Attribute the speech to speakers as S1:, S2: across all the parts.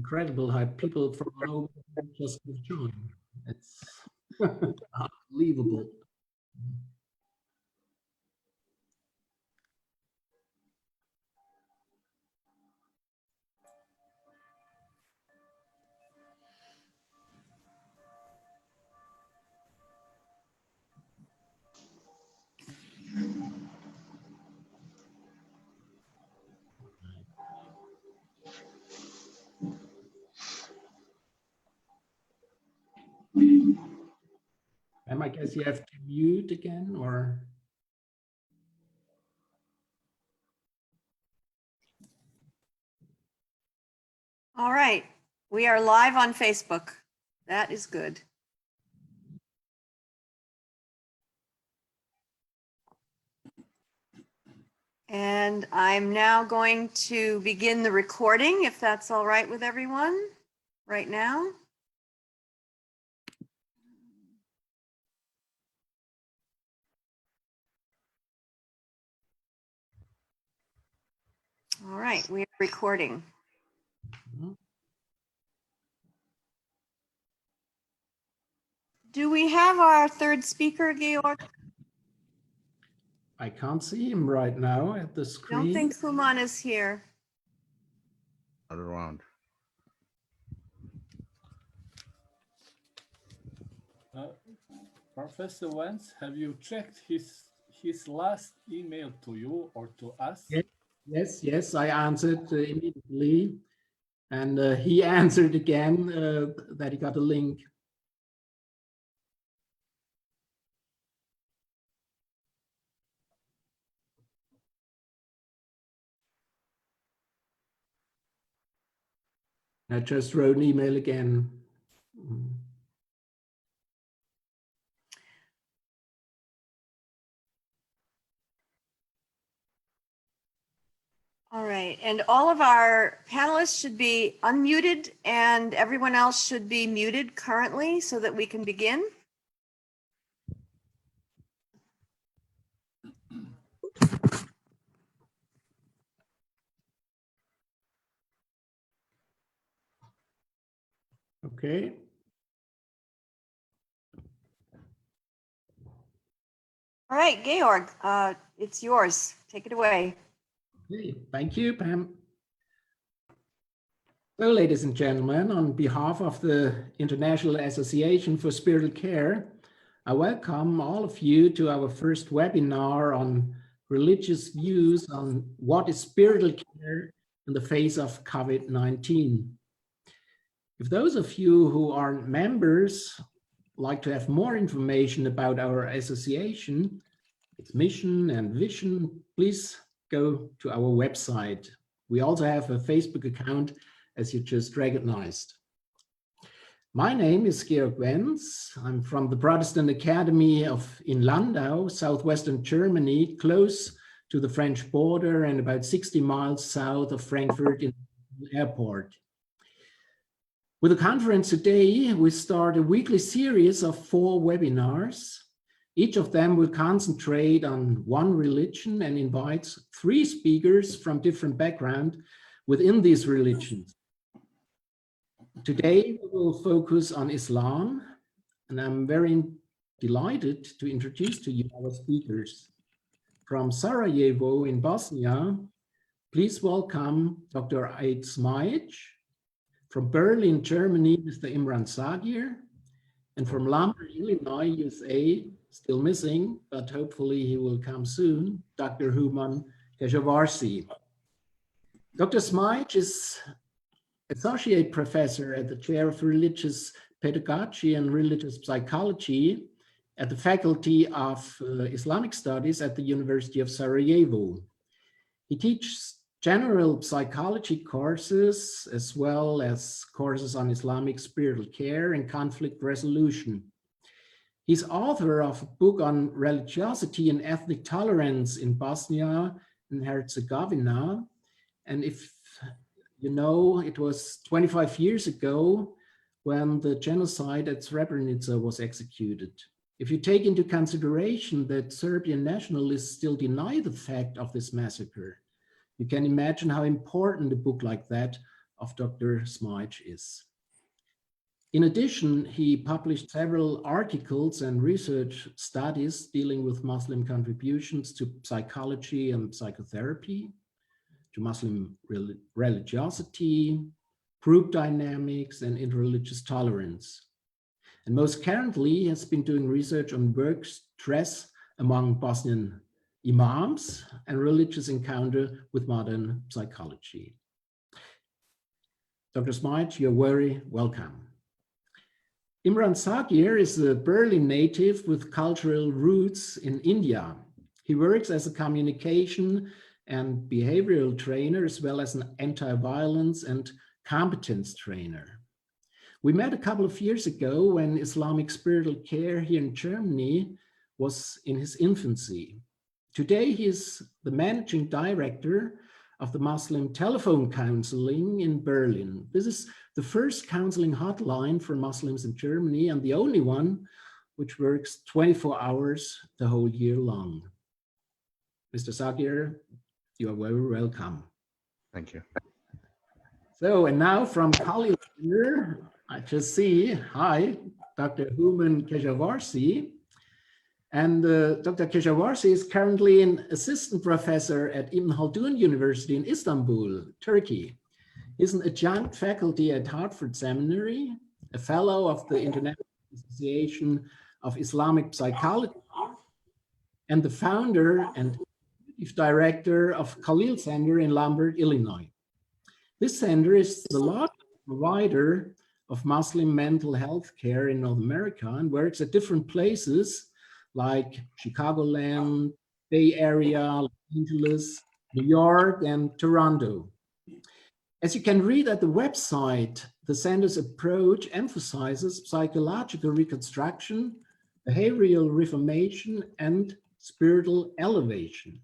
S1: incredible how people from all over just join. It's unbelievable. I guess you have to mute again, or?
S2: All right, we are live on Facebook. That is good. And I'm now going to begin the recording, if that's all right with everyone right now. All right, we are recording. Do we have our third speaker, Georg?
S1: I can't see him right now at the screen.
S2: I don't think Kuman is here.
S3: Not around.
S4: Professor Wentz, have you checked his last email to you or to us?
S1: Yes, I answered immediately. And he answered again that he got a link. I just wrote an email again.
S2: All right, and all of our panelists should be unmuted and everyone else should be muted currently so that we can begin.
S1: Okay.
S2: All right, Georg, it's yours. Take it away.
S1: Okay, thank you, Pam. So, ladies and gentlemen, on behalf of the International Association for Spiritual Care, I welcome all of you to our first webinar on religious views on what is spiritual care in the face of COVID-19. If those of you who aren't members like to have more information about our association, its mission and vision, please go to our website. We also have a Facebook account, as you just recognized. My name is Georg Wenz. I'm from the Protestant Academy in Landau, southwestern Germany, close to the French border and about 60 miles south of Frankfurt International Airport. With the conference today, we start a weekly series of 4 webinars. Each of them will concentrate on one religion and invites 3 speakers from different backgrounds within these religions. Today, we will focus on Islam, and I'm very delighted to introduce to you our speakers. From Sarajevo in Bosnia, please welcome Dr. Aid Smajic. From Berlin, Germany, Mr. Imran Sagir. And from Lambert, Illinois, USA, still missing, but hopefully he will come soon, Dr. Human Keshavarsi. Dr. Smajic is Associate Professor at the Chair of Religious Pedagogy and Religious Psychology at the Faculty of Islamic Studies at the University of Sarajevo. He teaches general psychology courses as well as courses on Islamic spiritual care and conflict resolution. He's author of a book on religiosity and ethnic tolerance in Bosnia and Herzegovina. And if you know, it was 25 years ago when the genocide at Srebrenica was executed. If you take into consideration that Serbian nationalists still deny the fact of this massacre, you can imagine how important a book like that of Dr. Smythe is. In addition, he published several articles and research studies dealing with Muslim contributions to psychology and psychotherapy, to Muslim religiosity, group dynamics, and interreligious tolerance. And most currently, he has been doing research on work stress among Bosnian imams and religious encounter with modern psychology. Dr. Smythe, you're very welcome. Imran Sagir is a Berlin native with cultural roots in India. He works as a communication and behavioral trainer, as well as an anti-violence and competence trainer. We met a couple of years ago when Islamic spiritual care here in Germany was in his infancy. Today, he is the managing director of the Muslim telephone counseling in Berlin. This is the first counseling hotline for Muslims in Germany and the only one which works 24 hours the whole year long. Mr. Sagir, you are very welcome.
S3: Thank you.
S1: So, and now from Khalil here, I just see, hi, Dr. Human Keshavarsi. And Dr. Keshavarsi is currently an assistant professor at Ibn Khaldun University in Istanbul, Turkey. He's an adjunct faculty at Hartford Seminary, a fellow of the International Association of Islamic Psychology, and the founder and executive director of Khalil Center in Lombard, Illinois. This center is the largest provider of Muslim mental health care in North America and works at different places like Chicagoland, Bay Area, Los Angeles, New York, and Toronto. As you can read at the website, the center's approach emphasizes psychological reconstruction, behavioral reformation, and spiritual elevation.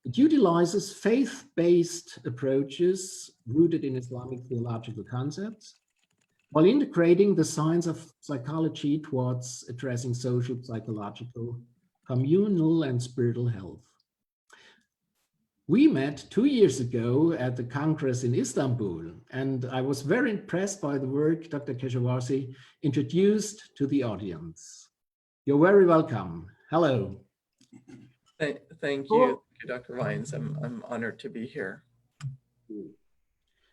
S1: It utilizes faith-based approaches rooted in Islamic theological concepts, while integrating the science of psychology towards addressing social, psychological, communal, and spiritual health. We met 2 years ago at the Congress in Istanbul, and I was very impressed by the work Dr. Keshavarsi introduced to the audience. You're very welcome. Hello.
S5: Thank you, Dr. Vines. I'm honored to be here.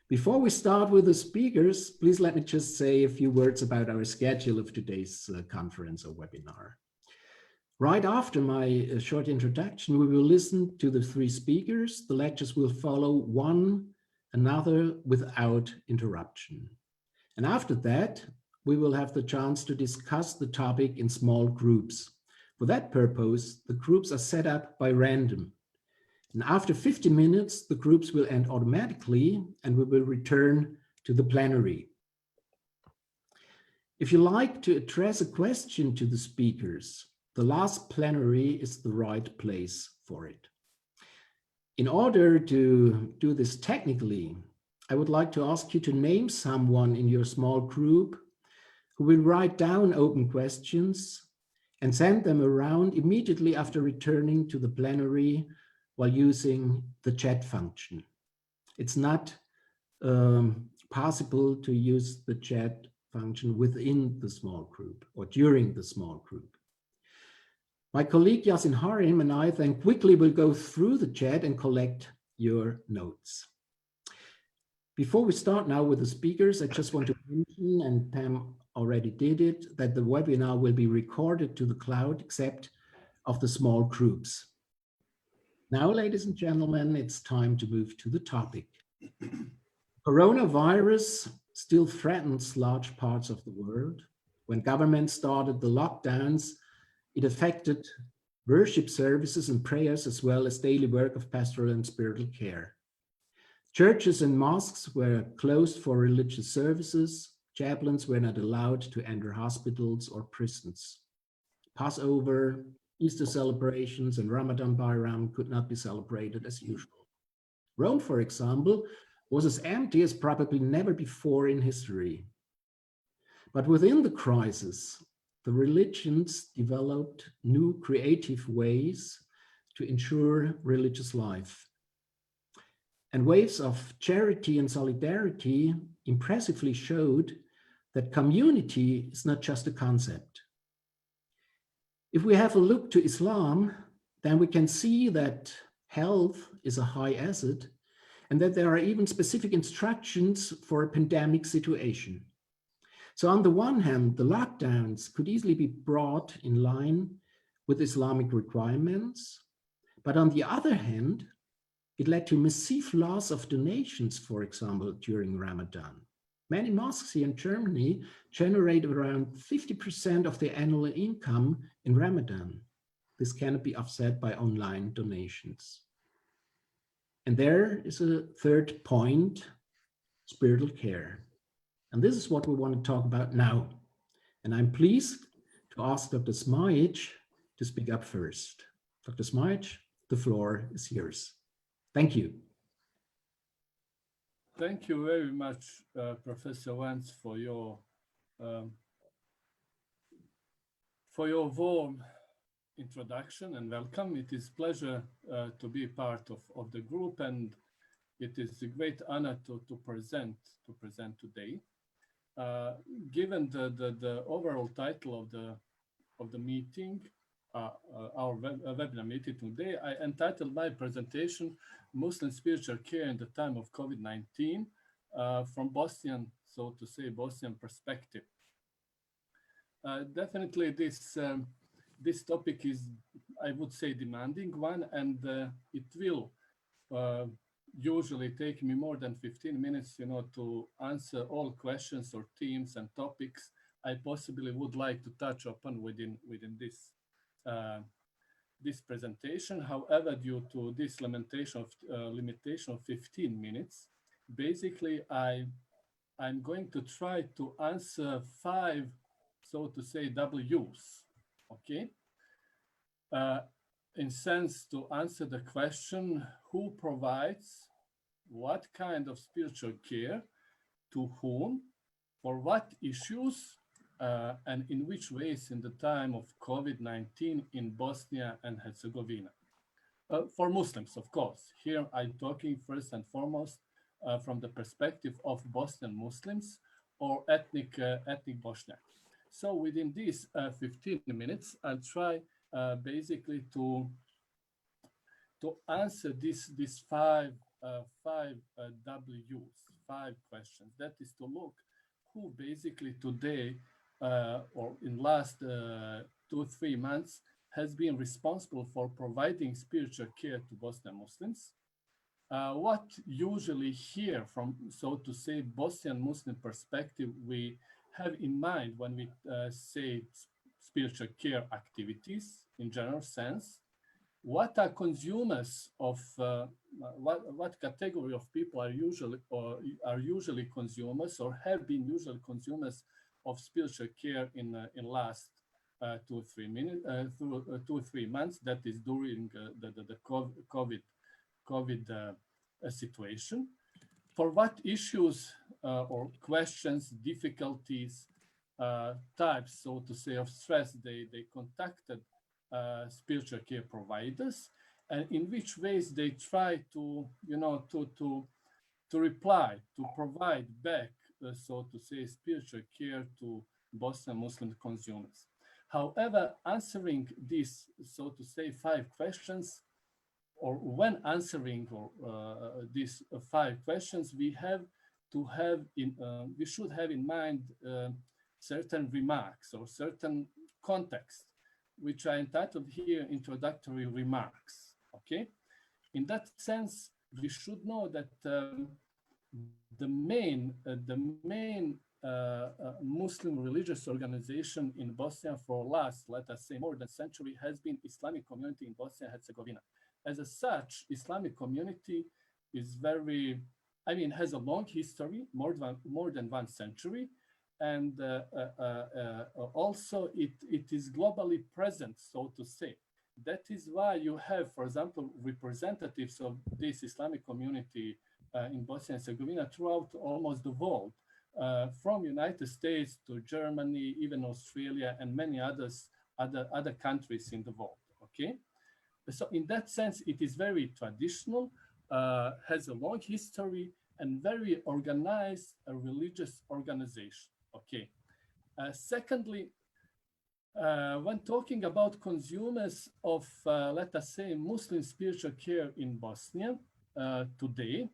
S1: Before we start with the speakers, please let me just say a few words about our schedule of today's conference or webinar. Right after my short introduction, we will listen to the three speakers. The lectures will follow one another without interruption. And after that, we will have the chance to discuss the topic in small groups. For that purpose, the groups are set up by random. And after 50 minutes, the groups will end automatically and we will return to the plenary. If you like to address a question to the speakers, the last plenary is the right place for it. In order to do this technically, I would like to ask you to name someone in your small group who will write down open questions and send them around immediately after returning to the plenary while using the chat function. It's not possible to use the chat function within the small group or during the small group. My colleague Yasin Harim and I then quickly will go through the chat and collect your notes. Before we start now with the speakers, I just want to mention, and Pam already did it, that the webinar will be recorded to the cloud except of the small groups. Now, ladies and gentlemen, it's time to move to the topic. Coronavirus still threatens large parts of the world. When governments started the lockdowns, it affected worship services and prayers as well as daily work of pastoral and spiritual care. Churches and mosques were closed for religious services. Chaplains were not allowed to enter hospitals or prisons. Passover, Easter celebrations, and Ramadan Bayram could not be celebrated as usual. Rome, for example, was as empty as probably never before in history. But within the crisis, the religions developed new creative ways to ensure religious life. And waves of charity and solidarity impressively showed that community is not just a concept. If we have a look to Islam, then we can see that health is a high asset and that there are even specific instructions for a pandemic situation. So on the one hand, the lockdowns could easily be brought in line with Islamic requirements, but on the other hand, it led to massive loss of donations, for example, during Ramadan. Many mosques here in Germany generate around 50% of their annual income in Ramadan. This cannot be offset by online donations. And there is a third point, spiritual care. And this is what we want to talk about now. And I'm pleased to ask Dr. Smajic to speak up first. Dr. Smajic, the floor is yours. Thank you.
S4: Thank you very much, Professor Wentz, for your warm introduction and welcome. It is a pleasure to be part of the group, and it is a great honor to present today. Given the overall title of the meeting, our webinar meeting today, I entitled my presentation Muslim Spiritual Care in the Time of COVID-19 from Bosnian, so to say, Bosnian perspective. Definitely this topic is, I would say, demanding one, and it will usually take me more than 15 minutes, to answer all questions or themes and topics I possibly would like to touch upon within this this presentation. However, due to this limitation of 15 minutes, basically I'm going to try to answer 5, so to say, W's. Okay. In sense to answer the question, who provides what kind of spiritual care, to whom, for what issues, and in which ways in the time of COVID-19 in Bosnia and Herzegovina. For Muslims, of course. Here I'm talking first and foremost from the perspective of Bosnian Muslims or ethnic Bosniak. So within these 15 minutes, I'll try basically to answer these 5 W's, 5 questions. That is to look who basically today or in last 2-3 months has been responsible for providing spiritual care to Bosnian Muslims. What usually here from, so to say, Bosnian Muslim perspective we have in mind when we say spiritual care activities in general sense. What are consumers of what category of people are usually consumers or have been usually consumers of spiritual care in last 2-3 months, that is during the COVID situation. For what issues or questions, difficulties, types, so to say, of stress they contacted spiritual care providers, and in which ways they try to, to reply, to provide back, so to say, spiritual care to Bosnian Muslim consumers. However, answering these, so to say, 5 questions, or when answering these 5 questions, we have to have we should have in mind certain remarks or certain context, which I entitled here introductory remarks. Okay, in that sense, we should know that the main Muslim religious organization in Bosnia for last, let us say, more than a century has been Islamic community in Bosnia and Herzegovina. As such, Islamic community is very, has a long history, more than 1 century, and also it is globally present, so to say. That is why you have, for example, representatives of this Islamic community in Bosnia and Herzegovina throughout almost the world, from United States to Germany, even Australia, and many other countries in the world. Okay, so in that sense, it is very traditional, has a long history and very organized religious organization. Okay. Secondly, when talking about consumers of, let us say, Muslim spiritual care in Bosnia today,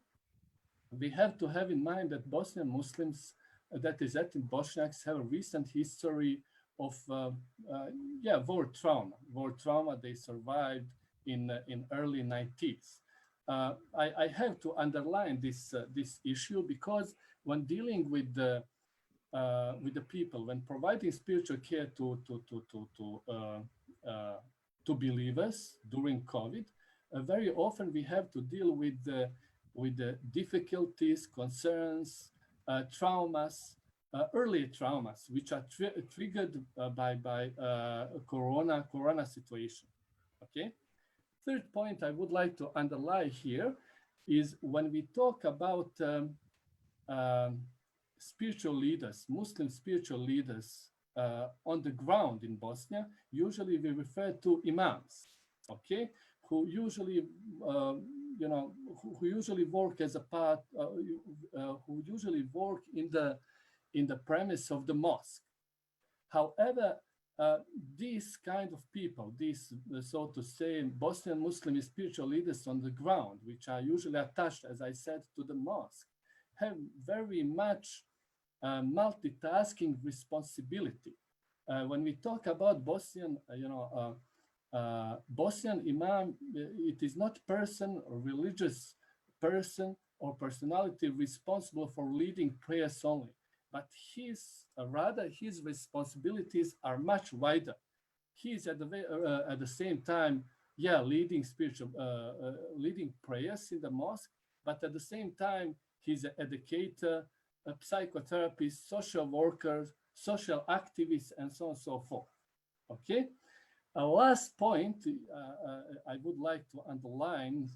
S4: we have to have in mind that Bosnian Muslims, that is, ethnic Bosniaks, have a recent history of war trauma. War trauma they survived in early 90s. I have to underline this issue because when dealing with the people, when providing spiritual care to believers during COVID, very often we have to deal with the difficulties, concerns, traumas, early traumas, which are triggered by corona situation. Okay. Third point I would like to underline here is when we talk about spiritual leaders, Muslim spiritual leaders on the ground in Bosnia, usually we refer to imams, okay, who usually, who usually work as a part, who usually work in the premise of the mosque. However, these kind of people, these, so to say, Bosnian Muslim spiritual leaders on the ground, which are usually attached, as I said, to the mosque, have very much multitasking responsibility. When we talk about Bosnian, Bosnian imam, it is not person or religious person or personality responsible for leading prayers only, but rather his responsibilities are much wider. He is at the same time, leading spiritual, leading prayers in the mosque, but at the same time, he's an educator, a psychotherapist, social worker, social activist, and so on and so forth. Okay. A last point I would like to underline,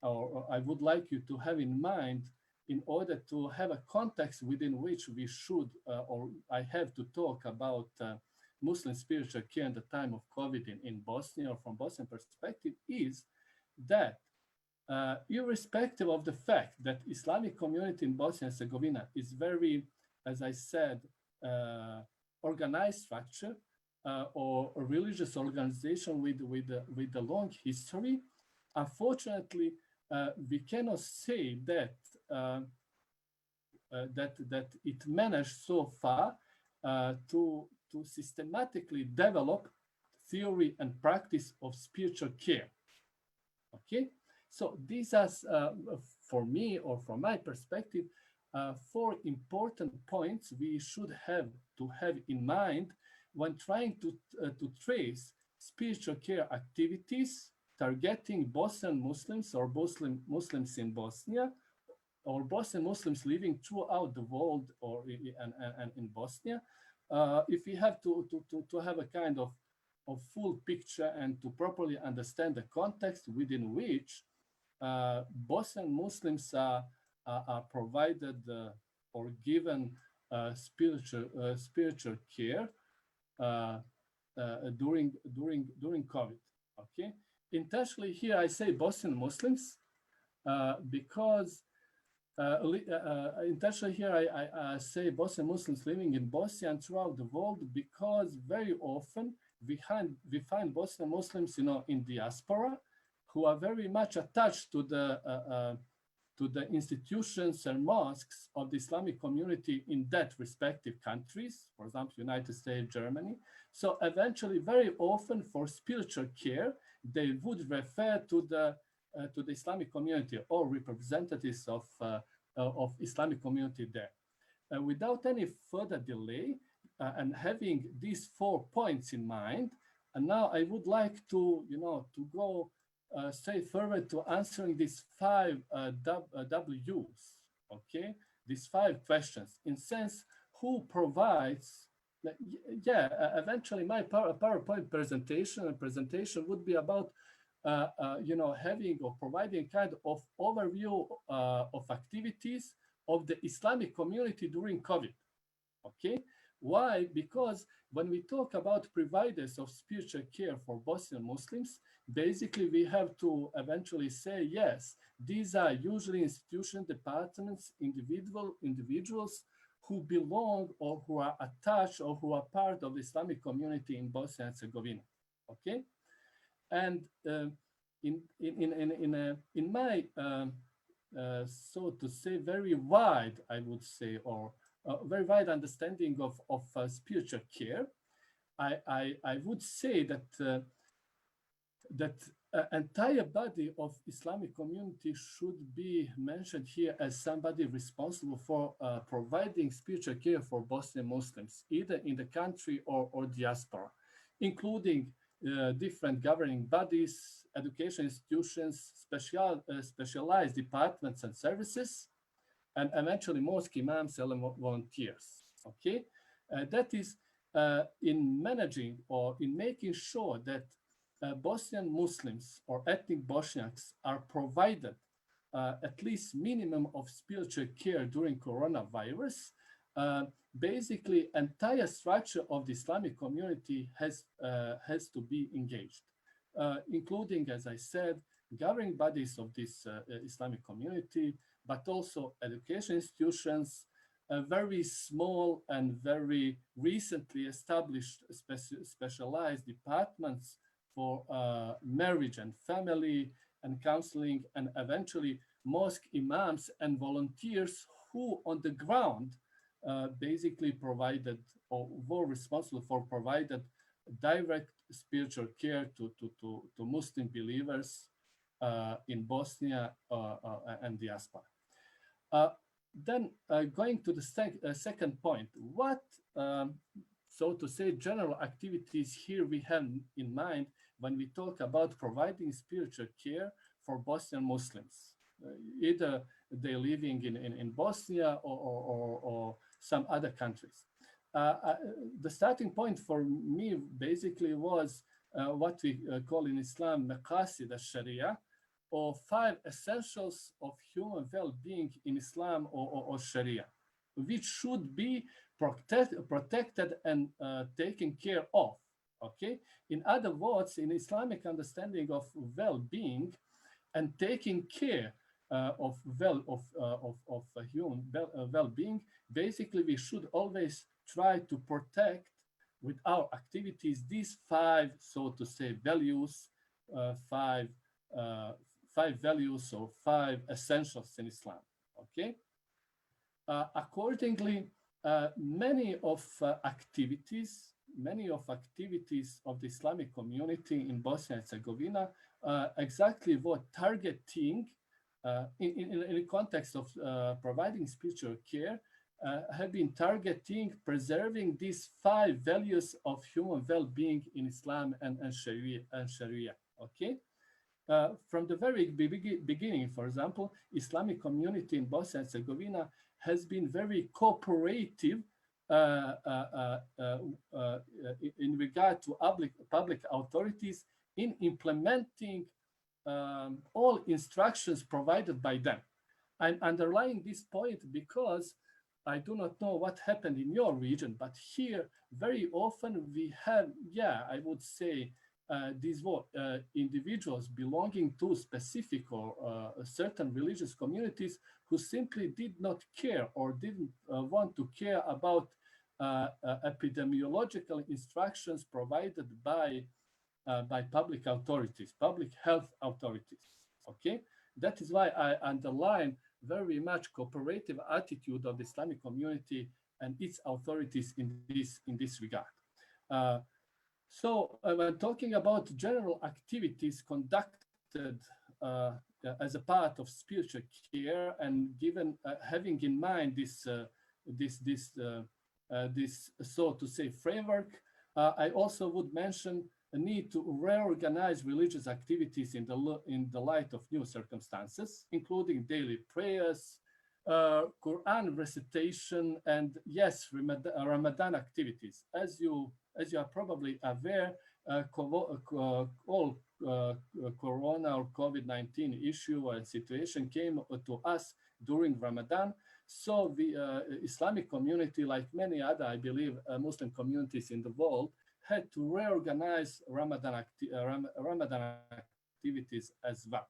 S4: or I would like you to have in mind in order to have a context within which we should, or I have to talk about Muslim spiritual care in the time of COVID in Bosnia, or from Bosnian perspective, is that irrespective of the fact that Islamic community in Bosnia and Herzegovina is very, as I said, organized structure or a religious organization with a long history, unfortunately, we cannot say that that it managed so far to systematically develop theory and practice of spiritual care. Okay, so these are for me, or from my perspective, 4 important points we should have in mind when trying to trace spiritual care activities targeting Bosnian Muslims or Muslims in Bosnia, or Bosnian Muslims living throughout the world or in Bosnia. If we have to have a kind of full picture and to properly understand the context within which Bosnian Muslims are provided or given spiritual care during COVID. Okay, intentionally here I say Bosnian Muslims because intentionally here I say Bosnian Muslims living in Bosnia and throughout the world, because very often we find Bosnian Muslims, in diaspora, who are very much attached to the institutions and mosques of the Islamic community in that respective countries, for example, United States, Germany. So eventually, very often for spiritual care, they would refer to the Islamic community or representatives of Islamic community there. Without any further delay, and having these 4 points in mind, and now I would like to go straight forward to answering these 5 W's. Okay, these 5 questions. In sense, who provides? Eventually, my PowerPoint presentation would be about having or providing kind of overview of activities of the Islamic community during COVID. Okay, Why? Because when we talk about providers of spiritual care for Bosnian Muslims, basically we have to eventually say, yes, these are usually institution departments, individuals who belong or who are attached or who are part of the Islamic community in Bosnia and Herzegovina. Okay, and in my so to say very wide, I would say, or very wide understanding of spiritual care, I would say that that entire body of Islamic community should be mentioned here as somebody responsible for providing spiritual care for Bosnian Muslims, either in the country or diaspora, including different governing bodies, education institutions, specialized departments and services, and eventually mosque imams and volunteers. Okay, that is in managing or in making sure that Bosnian Muslims or ethnic Bosniaks are provided at least minimum of spiritual care during coronavirus. Basically, entire structure of the Islamic community has to be engaged, including, as I said, governing bodies of this Islamic community, but also education institutions, very small and very recently established specialized departments for marriage and family and counseling, and eventually mosque imams and volunteers who on the ground basically provided or were responsible for provided direct spiritual care to Muslim believers in Bosnia and diaspora. Then going to the second point, what, so to say, general activities here we have in mind when we talk about providing spiritual care for Bosnian Muslims, either they're living in Bosnia or some other countries. The starting point for me basically was what we call in Islam maqasid al-Sharia, or 5 essentials of human well-being in Islam or Sharia, which should be protected and taken care of. Okay. In other words, in Islamic understanding of well-being and taking care of human well-being, basically we should always try to protect with our activities these 5, so to say, values, 5 values or 5 essentials in Islam. Okay. Accordingly, many of activities of the Islamic community in Bosnia and Herzegovina exactly were targeting in the context of providing spiritual care, have been targeting preserving these 5 values of human well-being in Islam and Sharia. Okay. From the very beginning, for example, Islamic community in Bosnia and Herzegovina has been very cooperative in regard to public authorities in implementing all instructions provided by them. I'm underlining this point because I do not know what happened in your region, but here very often we have, I would say, these were individuals belonging to specific or certain religious communities who simply did not care or didn't want to care about epidemiological instructions provided by public authorities, public health authorities. Okay, that is why I underline very much cooperative attitude of the Islamic community and its authorities in this regard. So when talking about general activities conducted as a part of spiritual care, and given having in mind this so to say framework, I also would mention a need to reorganize religious activities in the light of new circumstances, including daily prayers, Quran recitation, and yes, Ramadan activities. As you are probably aware, all Corona or COVID-19 issue and situation came to us during Ramadan. So the Islamic community, like many other, I believe, Muslim communities in the world, had to reorganize Ramadan activities as well.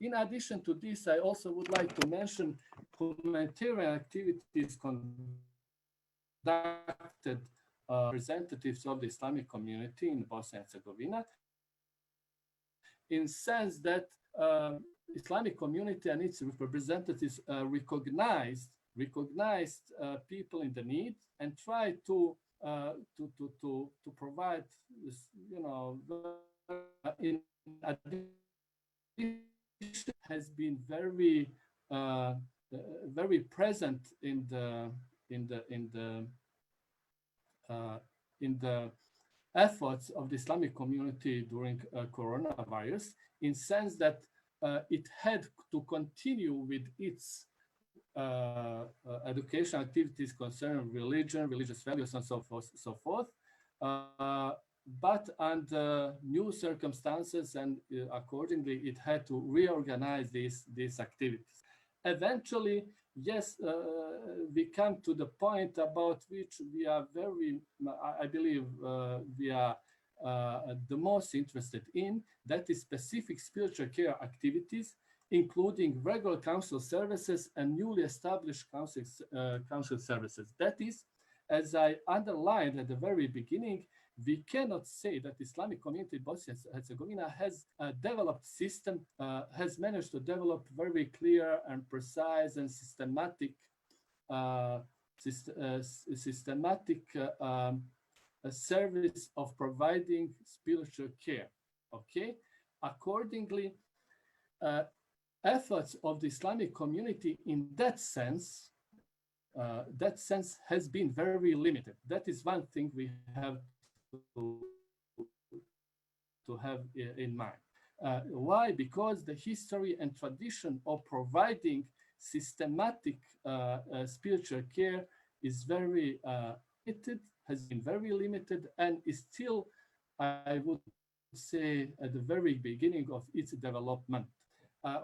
S4: In addition to this, I also would like to mention humanitarian activities conducted representatives of the Islamic community in Bosnia and Herzegovina, in sense that Islamic community and its representatives recognized people in the need and tried to provide this, in addition, has been very very present in the efforts of the Islamic community during coronavirus, in sense that it had to continue with its education activities concerning religion, religious values, and so forth. But under new circumstances, and accordingly, it had to reorganize these activities. Eventually, yes, we come to the point about which we are very, I believe, we are the most interested in, that is specific spiritual care activities, including regular counsel services and newly established counsel services. That is, as I underlined at the very beginning, we cannot say that Islamic community in Bosnia and Herzegovina has developed system, has managed to develop very clear and precise and systematic service of providing spiritual care. Okay, accordingly, efforts of the Islamic community in that sense has been very limited. That is one thing we have to have in mind. Why? Because the history and tradition of providing systematic spiritual care is very limited, has been very limited, and is still, I would say, at the very beginning of its development.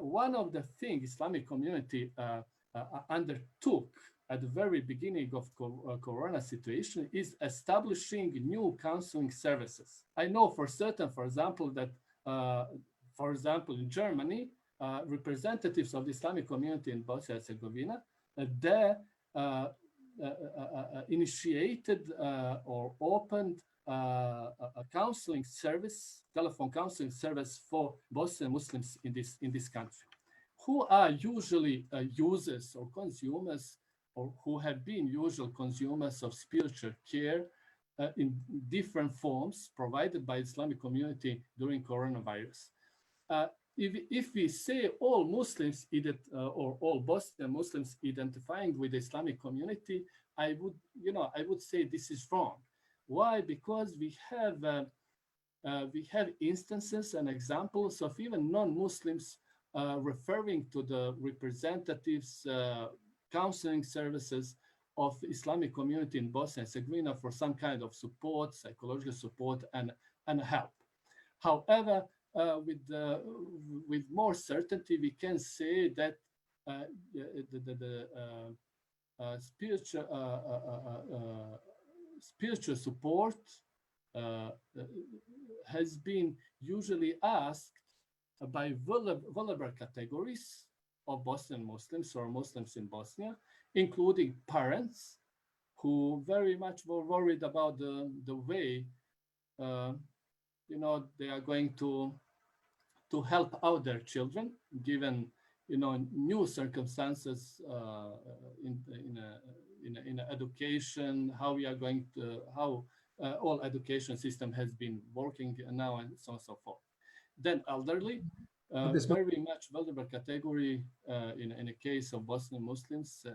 S4: One of the things Islamic community undertook at the very beginning of Corona situation is establishing new counseling services. I know for certain, for example, that, for example, in Germany, representatives of the Islamic community in Bosnia and Herzegovina, they initiated or opened a counseling service, telephone counseling service for Bosnian Muslims in this country, who are usually users or consumers, or who have been usual consumers of spiritual care in different forms provided by Islamic community during coronavirus. If we say all Muslims or all Bosnian Muslims identifying with the Islamic community, I would say this is wrong. Why? Because we have instances and examples of even non-Muslims referring to the representatives counseling services of the Islamic community in Bosnia and Herzegovina for some kind of support, psychological support, and help. However, with more certainty, we can say that the spiritual support has been usually asked by vulnerable categories of Bosnian Muslims or Muslims in Bosnia, including parents who very much were worried about the way they are going to help out their children, given new circumstances in education, how we are going to all education system has been working now, and so on and so forth. Then elderly, very much vulnerable category in a case of Bosnian Muslims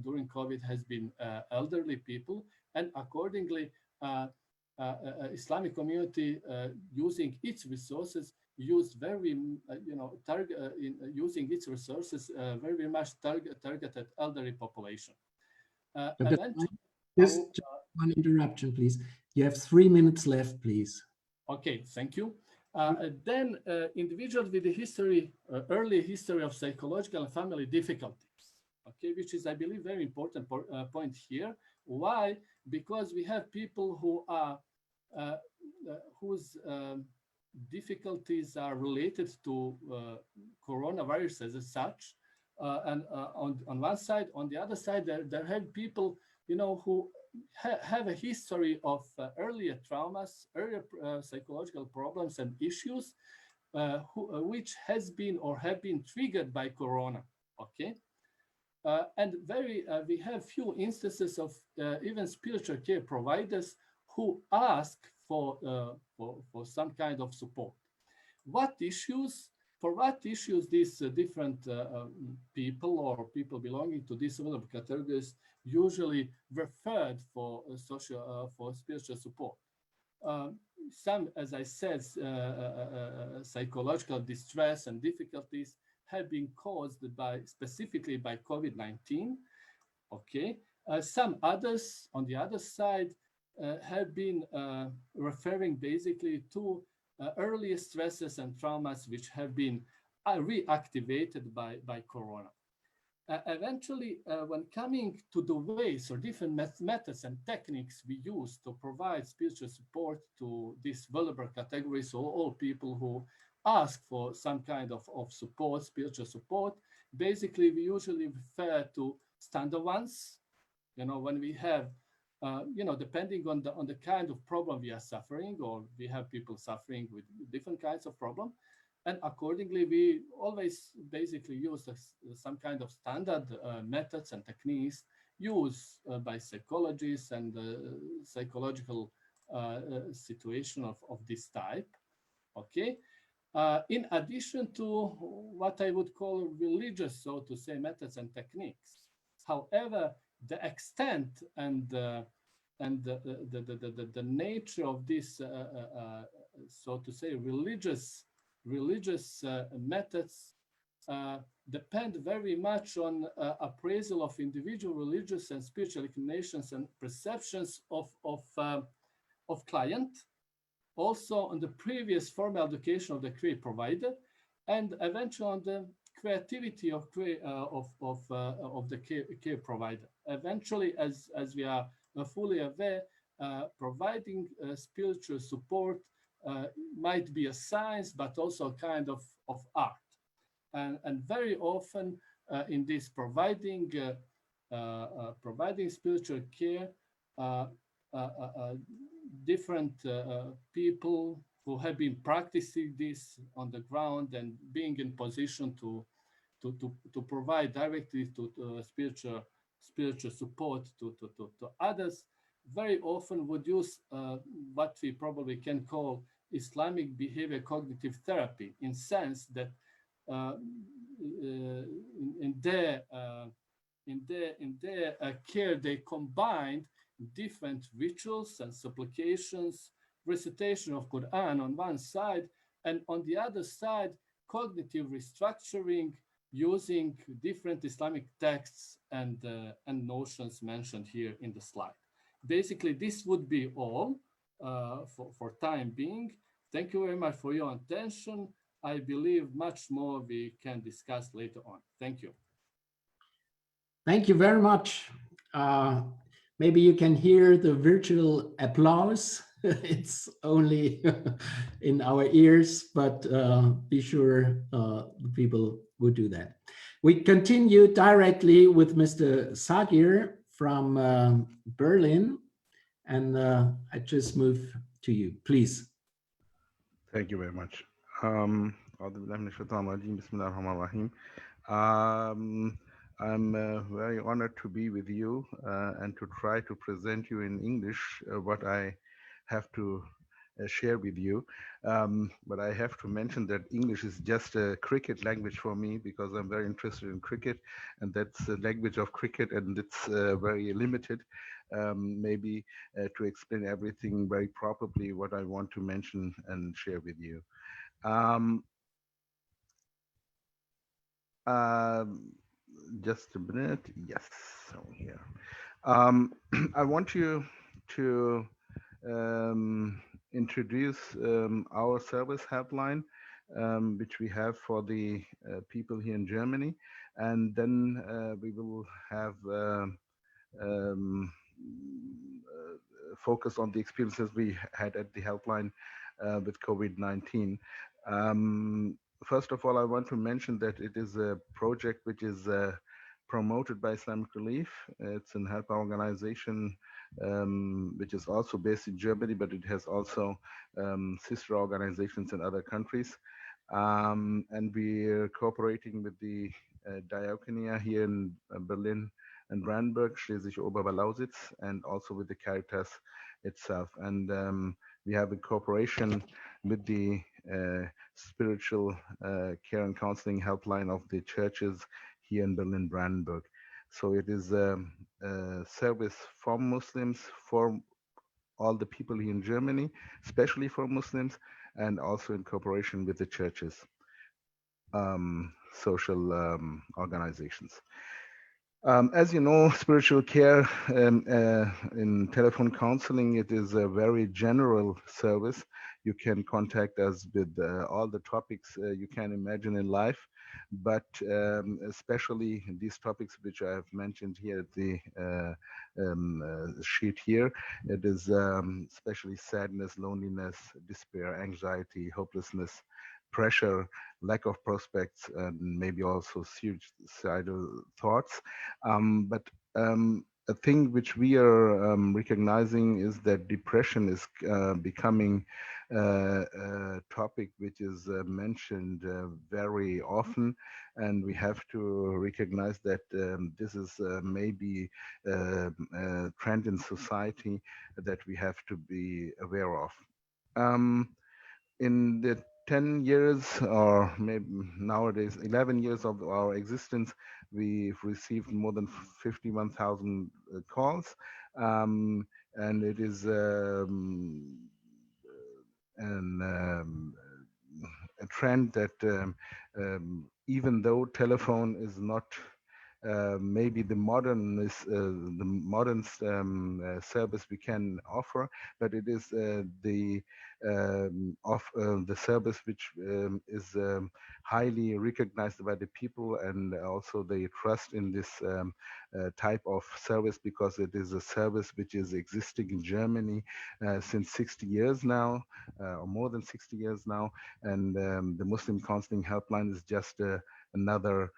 S4: during COVID has been elderly people, and accordingly, Islamic community using its resources used very using its resources very much targeted elderly population.
S1: Just one interruption, please. You have 3 minutes left, please.
S4: Okay, thank you. Then individuals with the history, early history of psychological and family difficulties, okay, which is, I believe, very important point here. Why? Because we have people who are, whose difficulties are related to coronavirus as such. And on one side, on the other side, there have people, you know, who have a history of earlier traumas, earlier psychological problems and issues, which has been or have been triggered by corona. Okay, and we have few instances of even spiritual care providers who ask for some kind of support. What issues? For what issues these different people or people belonging to these vulnerable categories usually referred for for spiritual support? Some, as I said, psychological distress and difficulties have been caused specifically by COVID-19. Okay, some others on the other side have been referring basically to earlier stresses and traumas which have been reactivated by corona. Eventually, when coming to the ways or different methods and techniques we use to provide spiritual support to these vulnerable categories, or all people who ask for some kind of support, spiritual support, basically we usually refer to standard ones. You know, when we have you know, depending on the kind of problem we are suffering, or we have people suffering with different kinds of problem, and accordingly we always basically use some kind of standard methods and techniques used by psychologists and psychological situation of this type. Okay. In addition to what I would call religious, so to say, methods and techniques. However, the extent and the nature of this, so to say, religious methods depend very much on appraisal of individual religious and spiritual inclinations and perceptions of client, also on the previous formal education of the care provider, and eventually on the creativity of the care provider. Eventually, as we are fully aware, providing spiritual support might be a science, but also a kind of art. And very often in this providing spiritual care, different people who have been practicing this on the ground and being in position to provide directly to spiritual support to others, very often would use what we probably can call Islamic behavior cognitive therapy, in sense that in their care they combined different rituals and supplications, recitation of Quran on one side, and on the other side, cognitive restructuring using different Islamic texts and notions mentioned here in the slide. Basically, this would be all for time being. Thank you very much for your attention. I believe much more we can discuss later on. Thank you.
S1: Thank you very much. Maybe you can hear the virtual applause. It's only in our ears, but be sure the people would do that. We continue directly with Mr. Sagir from Berlin, and I just move to you, please.
S3: Thank you very much. I'm very honored to be with you and to try to present you in English what I have to share with you. But I have to mention that English is just a cricket language for me, because I'm very interested in cricket, and that's the language of cricket, and it's very limited. Maybe to explain everything very properly what I want to mention and share with you. Just a minute. Yes, so here. I want you to introduce our service helpline, which we have for the people here in Germany, and then we will have um, focus on the experiences we had at the helpline with COVID-19. First of all, I want to mention that it is a project which is promoted by Islamic Relief. It's an help organization which is also based in Germany, but it has also sister organizations in other countries. And we're cooperating with the Diakonia here in Berlin and Brandenburg, Schleswig-Oberlausitz, and also with the Caritas itself. And we have a cooperation with the spiritual care and counseling helpline of the churches here in Berlin, Brandenburg. So it is a service for Muslims, for all the people here in Germany, especially for Muslims, and also in cooperation with the churches, social organizations. As you know, spiritual care in telephone counseling, it is a very general service. You can contact us with all the topics you can imagine in life, but especially these topics which I have mentioned here at the sheet here. It is especially sadness, loneliness, despair, anxiety, hopelessness, pressure, lack of prospects, and maybe also suicidal thoughts. But a thing which we are recognizing is that depression is becoming a topic which is mentioned very often, and we have to recognize that this is maybe a trend in society that we have to be aware of. In the 10 years, or maybe nowadays 11 years of our existence, we've received more than 51,000 calls, and it is a trend that even though telephone is not maybe the modern service we can offer, but it is the service which is highly recognized by the people, and also they trust in this type of service, because it is a service which is existing in Germany since 60 years now, or more than 60 years now, and the Muslim Counseling Helpline is just another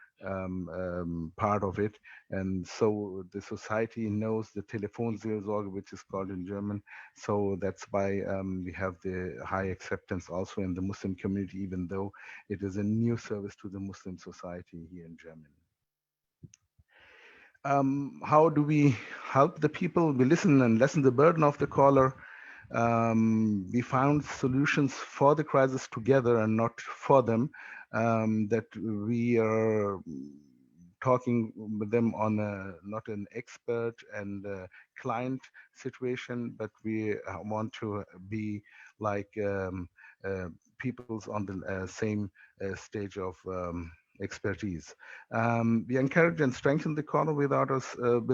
S3: part of it. And so the society knows the Telefonseelsorge, which is called in German. So that's why we have the high acceptance also in the Muslim community, even though it is a new service to the Muslim society here in Germany. How do we help the people? We listen and lessen the burden of the caller. We found solutions for the crisis together and not for them, that we are talking with them on not an expert and client situation, but we want to be like people's on the same stage of expertise. We encourage and strengthen the caller with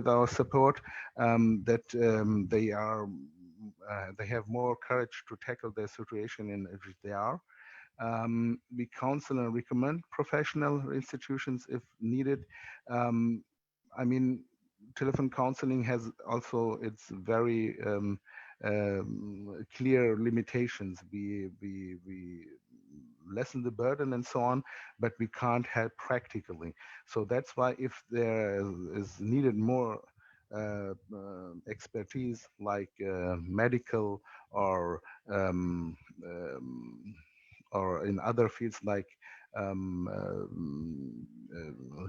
S3: our support, that they have more courage to tackle their situation in which they are. We counsel and recommend professional institutions if needed. I mean, telephone counseling has also its very clear limitations. We lessen the burden and so on, but we can't help practically. So that's why if there is needed more expertise, like medical or in other fields like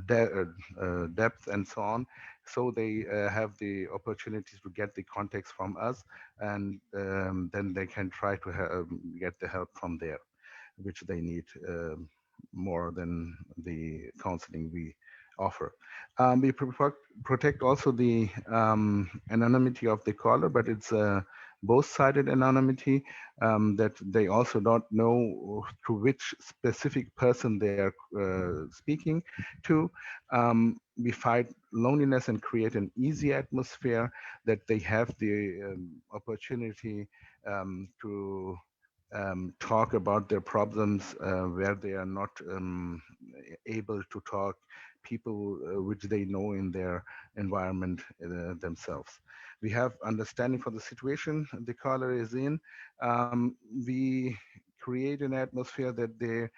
S3: depth and so on. So they have the opportunities to get the contacts from us, and then they can try to get the help from there, which they need more than the counseling we offer. We protect also the anonymity of the caller, but it's both-sided anonymity, that they also don't know to which specific person they are speaking to. We fight loneliness and create an easy atmosphere that they have the opportunity to talk about their problems where they are not able to talk people which they know in their environment themselves. We have understanding for the situation the caller is in. We create an atmosphere that they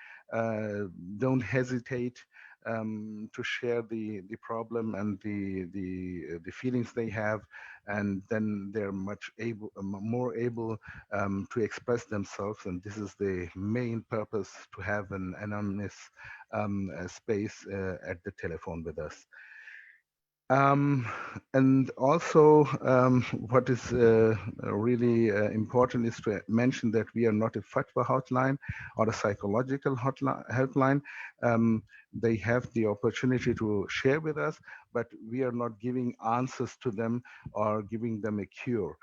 S3: don't hesitate to share the problem and the feelings they have, and then they're more able to express themselves. And this is the main purpose, to have an anonymous space at the telephone with us. And also, what is really important is to mention that we are not a fatwa hotline or a psychological helpline. They have the opportunity to share with us, but we are not giving answers to them or giving them a cure.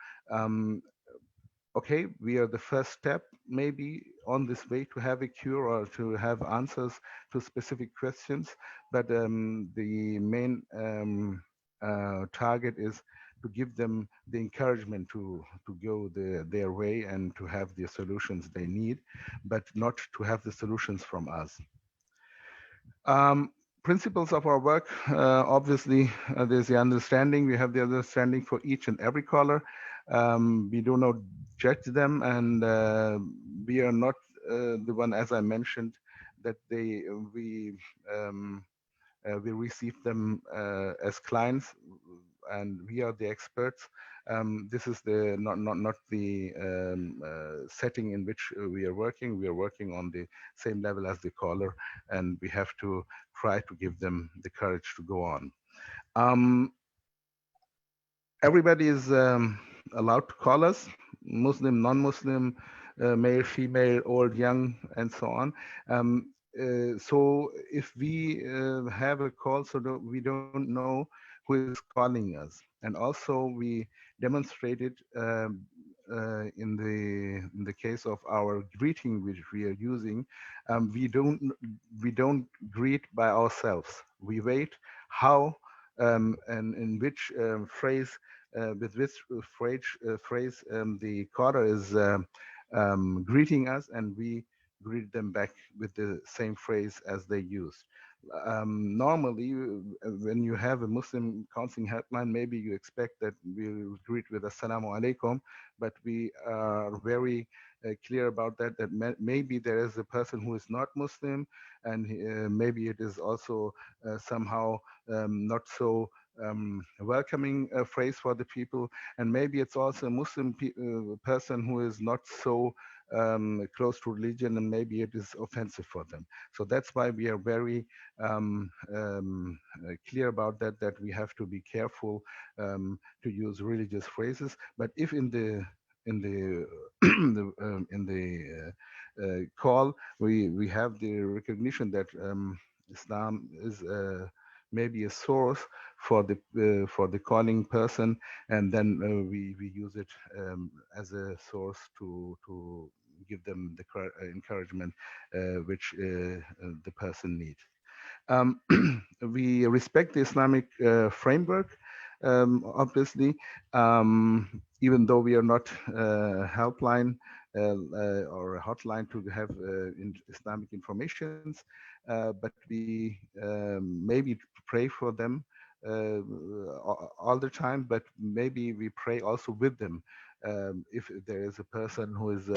S3: Okay, we are the first step maybe on this way to have a cure or to have answers to specific questions, but the main target is to give them the encouragement to go their way and to have the solutions they need, but not to have the solutions from us. Principles of our work, obviously, there's the understanding. We have the understanding for each and every caller. We do not judge them, and we are not the one, as I mentioned, that we receive them as clients, and we are the experts. This is the not the setting in which we are working. We are working on the same level as the caller, and we have to try to give them the courage to go on. Everybody is allowed to call us, Muslim, non-Muslim, male, female, old, young, and so on. So if we have a call, so that we don't know who is calling us. And also we demonstrated in the case of our greeting, which we are using, we don't greet by ourselves. We wait how and in which phrase, with which phrase the caller is greeting us, and we greet them back with the same phrase as they used. Normally, when you have a Muslim counseling helpline, maybe you expect that we'll greet with Assalamu alaikum, but we are very clear about that, that maybe there is a person who is not Muslim, and maybe it is also somehow not so welcoming phrase for the people, and maybe it's also a Muslim person who is not so close to religion, and maybe it is offensive for them. So that's why we are very clear about that we have to be careful to use religious phrases. But if in the call we have the recognition that Islam is maybe a source for the calling person, and then we use it as a source to give them the encouragement which the person needs. We respect the Islamic framework, obviously, even though we are not helpline or a hotline to have Islamic informations, but we maybe pray for them all the time, but maybe we pray also with them if there is a person who is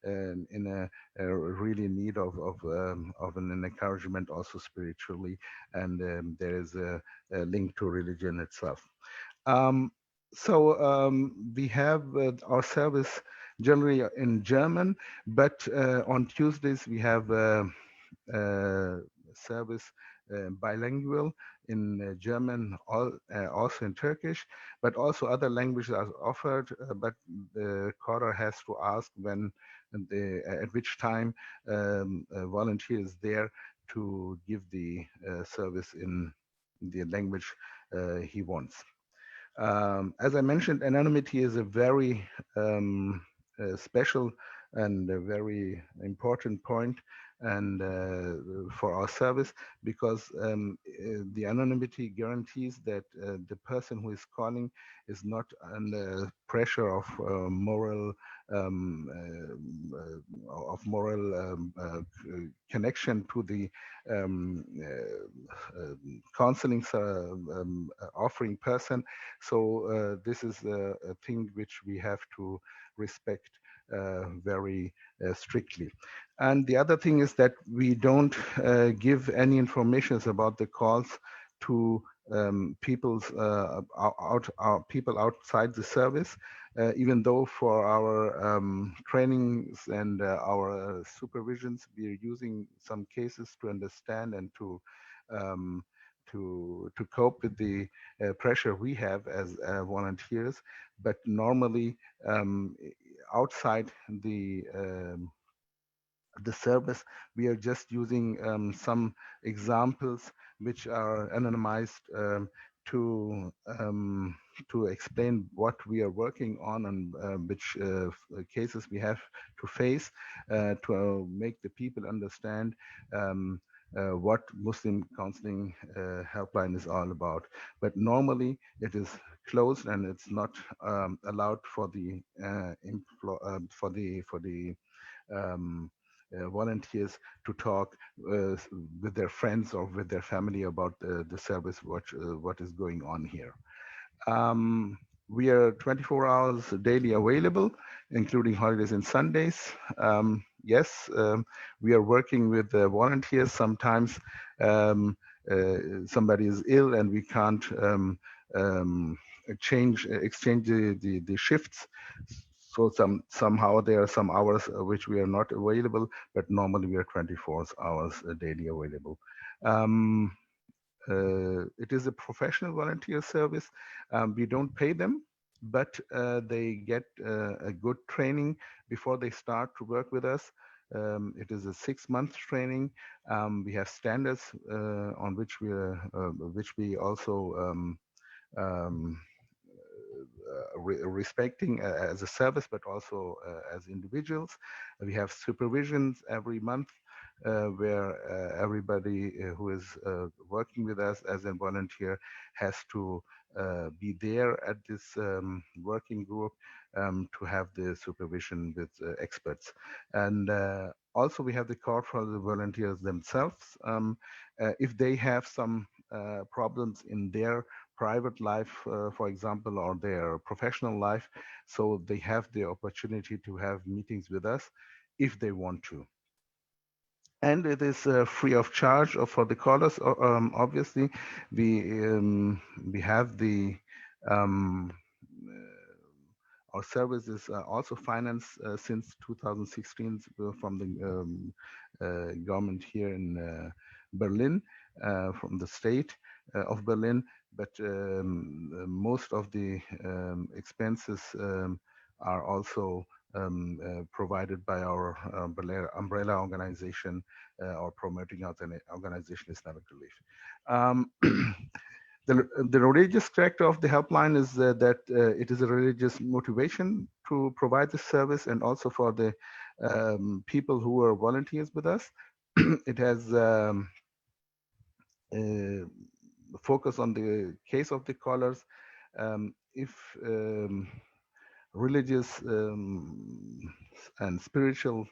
S3: in a really need of an encouragement, also spiritually, and there is a link to religion itself. So we have our service generally in German, but on Tuesdays we have service bilingual in German, also in Turkish, but also other languages are offered, but the caller has to ask when at which time a volunteer is there to give the service in the language he wants. As I mentioned, anonymity is a very special and a very important point and for our service, because the anonymity guarantees that the person who is calling is not under pressure of moral connection to the counseling offering person. So this is a thing which we have to respect very strictly. And the other thing is that we don't give any information about the calls to people outside the service, even though for our trainings and our supervisions, we are using some cases to understand and to cope with the pressure we have as volunteers. But normally, outside the service, we are just using some examples which are anonymized to explain what we are working on and which cases we have to face to make the people understand what Muslim counseling helpline is all about. But normally it is closed and it's not allowed for the volunteers to talk with their friends or with their family about the service, what is going on here. We are 24 hours daily available, including holidays and Sundays. Yes, we are working with volunteers. Sometimes somebody is ill and we can't exchange the shifts. So somehow there are some hours which we are not available, but normally we are 24 hours daily available. It is a professional volunteer service. We don't pay them, but they get a good training before they start to work with us. It is a 6-month training. We have standards on which we also respecting as a service, but also as individuals. We have supervisions every month where everybody who is working with us as a volunteer has to be there at this working group to have the supervision with experts. And also we have the call for the volunteers themselves. If they have some problems in their private life, for example, or their professional life, so they have the opportunity to have meetings with us if they want to. And it is free of charge for the callers. Obviously, we have the our service is also financed since 2016 from the government here in Berlin, from the state of Berlin. But most of the expenses are also provided by our umbrella organization or promoting organization, Islamic Relief. The religious character of the helpline is that it is a religious motivation to provide the service, and also for the people who are volunteers with us. It has focus on the case of the callers. If religious and spiritual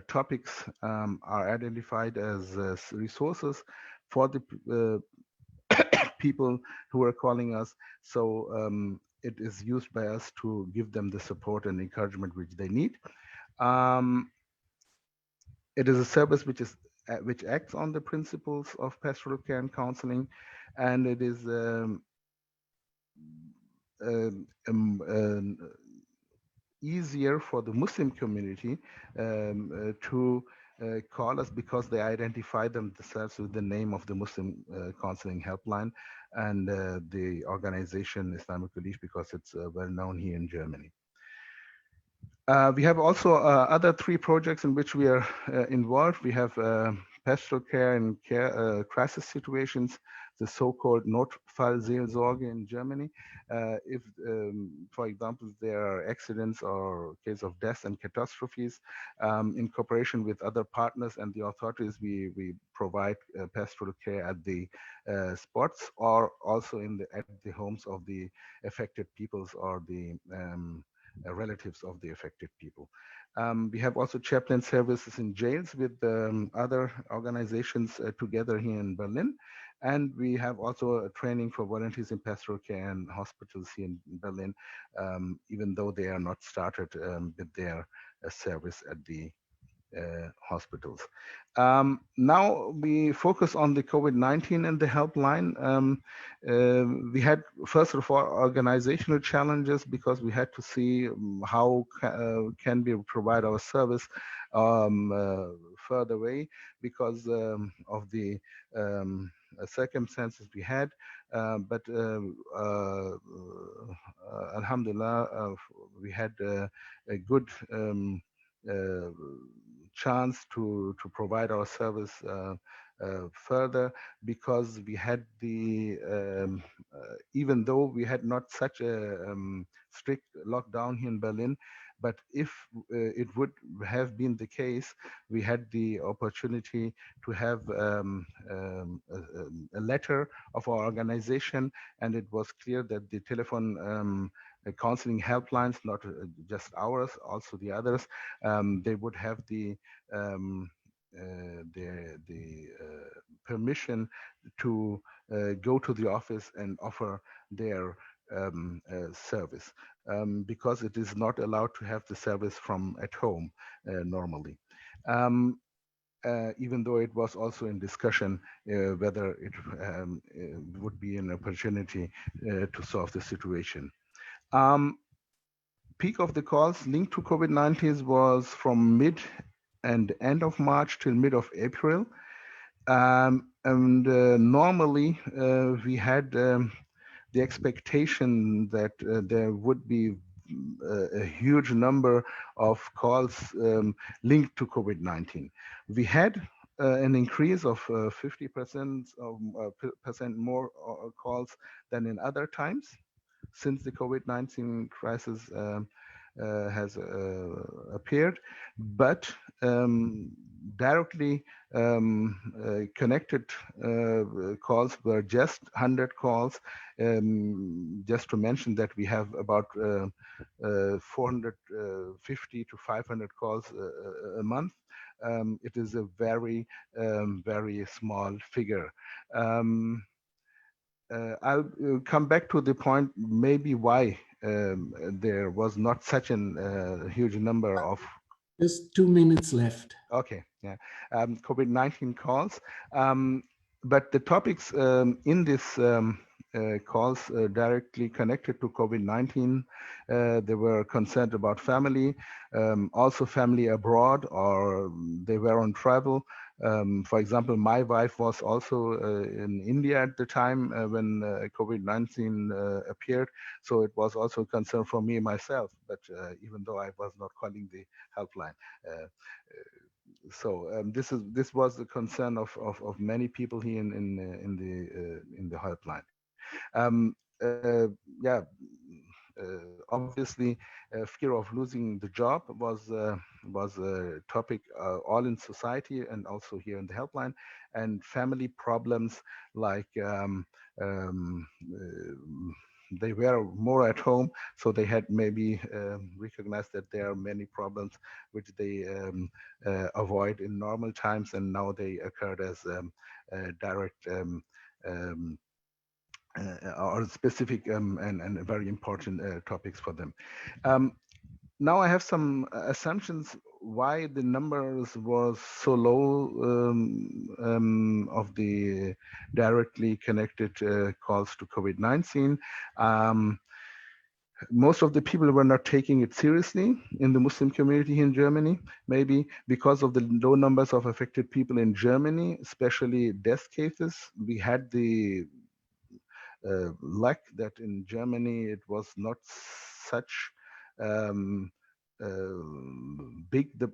S3: topics are identified as resources for the people who are calling us, so it is used by us to give them the support and encouragement which they need. It is a service which acts on the principles of pastoral care and counseling, and it is easier for the Muslim community to call us because they identify themselves with the name of the Muslim counseling helpline and the organization Islamic Relief, because it's well known here in Germany. We have also other 3 projects in which we are involved. We have pastoral care and crisis situations, the so-called Notfallseelsorge in Germany. If, for example, there are accidents or case of death and catastrophes, in cooperation with other partners and the authorities, we provide pastoral care at the spots, or also at the homes of the affected peoples or the relatives of the affected people. We have also chaplain services in jails with other organizations together here in Berlin. And we have also a training for volunteers in pastoral care and hospitals here in Berlin, even though they are not started with their service at the hospitals. Now we focus on the COVID-19 and the helpline. We had, first of all, organizational challenges because we had to see how can we provide our service further away because of the circumstances we had. But Alhamdulillah, we had a good chance to provide our service further, because we had the even though we had not such a strict lockdown here in Berlin, but if it would have been the case, we had the opportunity to have a letter of our organization, and it was clear that the telephone counseling helplines, not just ours, also the others, they would have the permission to go to the office and offer their service, because it is not allowed to have the service from at home normally. Even though it was also in discussion whether it would be an opportunity to solve the situation. Peak of the calls linked to COVID-19 was from mid and end of March till mid of April. Normally we had the expectation that there would be a huge number of calls linked to COVID-19. We had an increase of 50% more calls than in other times since the COVID-19 crisis has appeared, but directly connected calls were just 100 calls. Just to mention that we have about 450 to 500 calls a month. It is a very, very small figure. I'll come back to the point maybe why there was not such a huge number of.
S1: Just 2 minutes left.
S3: Okay, yeah, COVID-19 calls, but the topics in this calls directly connected to COVID-19, they were concerned about family, also family abroad, or they were on travel. For example, my wife was also in India at the time when COVID-19 appeared, so it was also a concern for me myself, but even though I was not calling the helpline. So this was the concern of many people here in the helpline. Yeah, obviously, fear of losing the job was a topic all in society and also here in the helpline, and family problems like they were more at home, so they had maybe recognized that there are many problems which they avoid in normal times, and now they occurred as direct or specific and very important topics for them. Now I have some assumptions why the numbers was so low of the directly connected calls to COVID-19. Most of the people were not taking it seriously in the Muslim community in Germany, maybe because of the low numbers of affected people in Germany, especially death cases. We had the luck that in Germany it was not such big the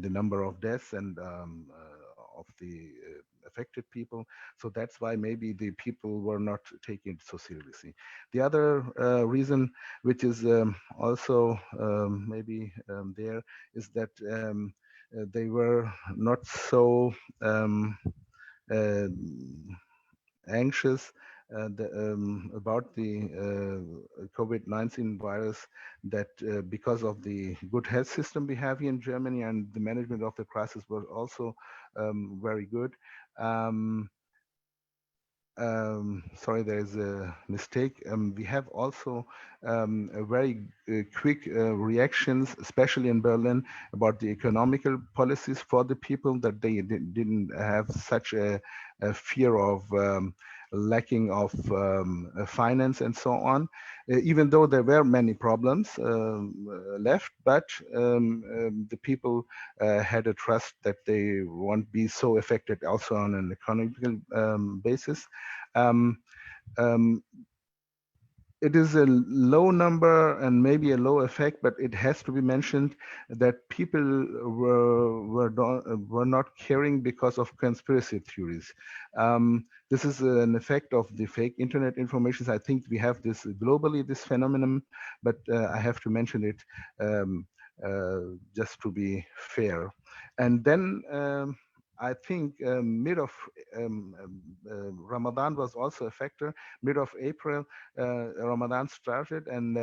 S3: number of deaths and of the affected people. So that's why maybe the people were not taking it so seriously. The other reason, which is also maybe there, is that they were not so anxious about the COVID-19 virus, that because of the good health system we have here in Germany and the management of the crisis was also very good. Sorry, there's a mistake. We have also a very quick reactions, especially in Berlin, about the economical policies for the people, that they didn't have such a fear of lacking of finance and so on, even though there were many problems left, but the people had a trust that they won't be so affected also on an economical basis. It is a low number and maybe a low effect, but it has to be mentioned that people were not caring because of conspiracy theories. This is an effect of the fake internet information. I think we have this globally, this phenomenon, but I have to mention it just to be fair. And then I think mid of Ramadan was also a factor. Mid of April, Ramadan started, and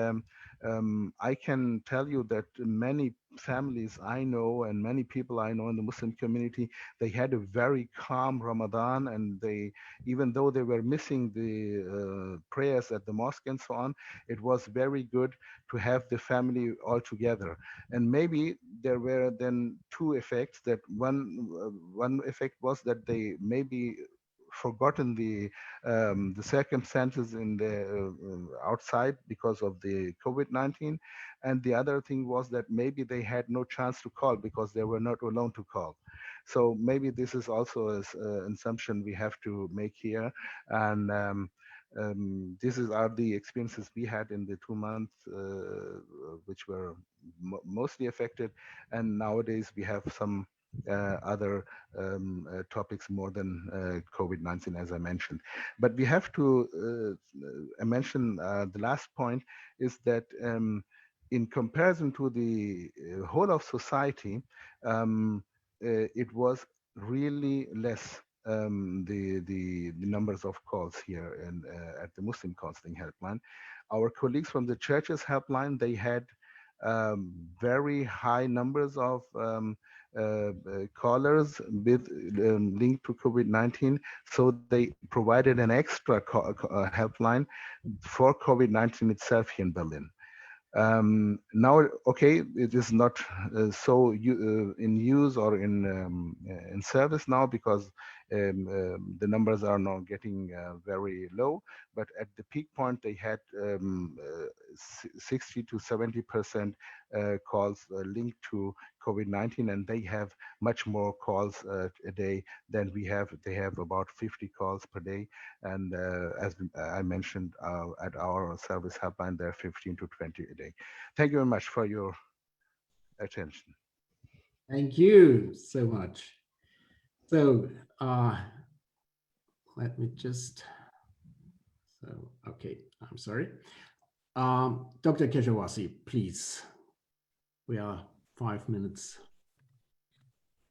S3: I can tell you that many families I know and many people I know in the Muslim community, they had a very calm Ramadan, and they, even though they were missing the prayers at the mosque and so on, it was very good to have the family all together. And maybe there were then two effects. That one effect was that they maybe forgotten the circumstances in the outside because of the COVID-19, and the other thing was that maybe they had no chance to call because they were not alone to call. So maybe this is also an assumption we have to make here, and this are the experiences we had in the 2 months which were mostly affected, and nowadays we have some other topics more than COVID-19, as I mentioned. But we have to mention the last point is that in comparison to the whole of society, it was really less the numbers of calls here and at the Muslim Counseling Helpline. Our colleagues from the churches helpline, they had very high numbers of callers with linked to COVID-19, so they provided an extra helpline for COVID-19 itself here in Berlin. Now, okay, it is not so in use or in service now because the numbers are now getting very low. But at the peak point, they had 60 to 70% calls linked to COVID-19, and they have much more calls a day than we have. They have about 50 calls per day, and as I mentioned, at our service helpline, there are 15 to 20 a day. Thank you very much for your attention.
S1: Thank you so much. So let me just, okay, I'm sorry. Dr. Keshawasi, please. We are 5 minutes.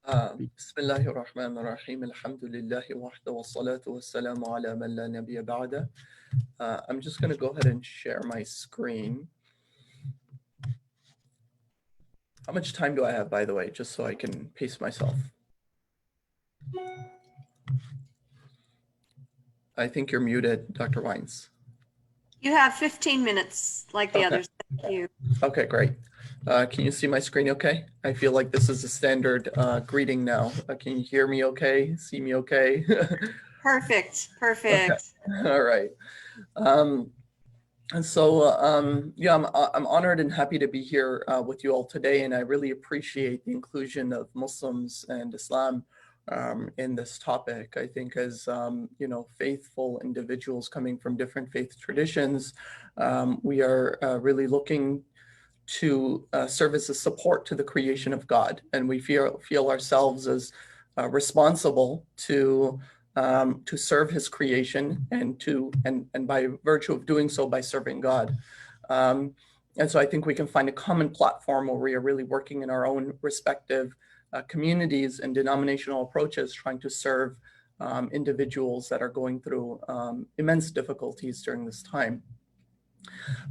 S5: Bismillahir Rahmanir Rahim. Alhamdulillahi wahda wa salatu wa salamu ala man la nabiyya ba'da. I'm just going to go ahead and share my screen. How much time do I have, by the way, just so I can pace myself? I think you're muted, Dr. Wines.
S2: You have 15 minutes like the others. Thank you.
S5: Okay, great. Can you see my screen okay? I feel like this is a standard greeting now. Can you hear me okay? See me okay?
S2: Perfect, perfect.
S5: Okay. All right. And so, yeah, I'm honored and happy to be here with you all today, and I really appreciate the inclusion of Muslims and Islam in this topic. I think as, you know, faithful individuals coming from different faith traditions, we are really looking to serve as a support to the creation of God. And we feel ourselves as responsible to serve his creation and by virtue of doing so, by serving God. And so I think we can find a common platform where we are really working in our own respective communities and denominational approaches, trying to serve individuals that are going through immense difficulties during this time.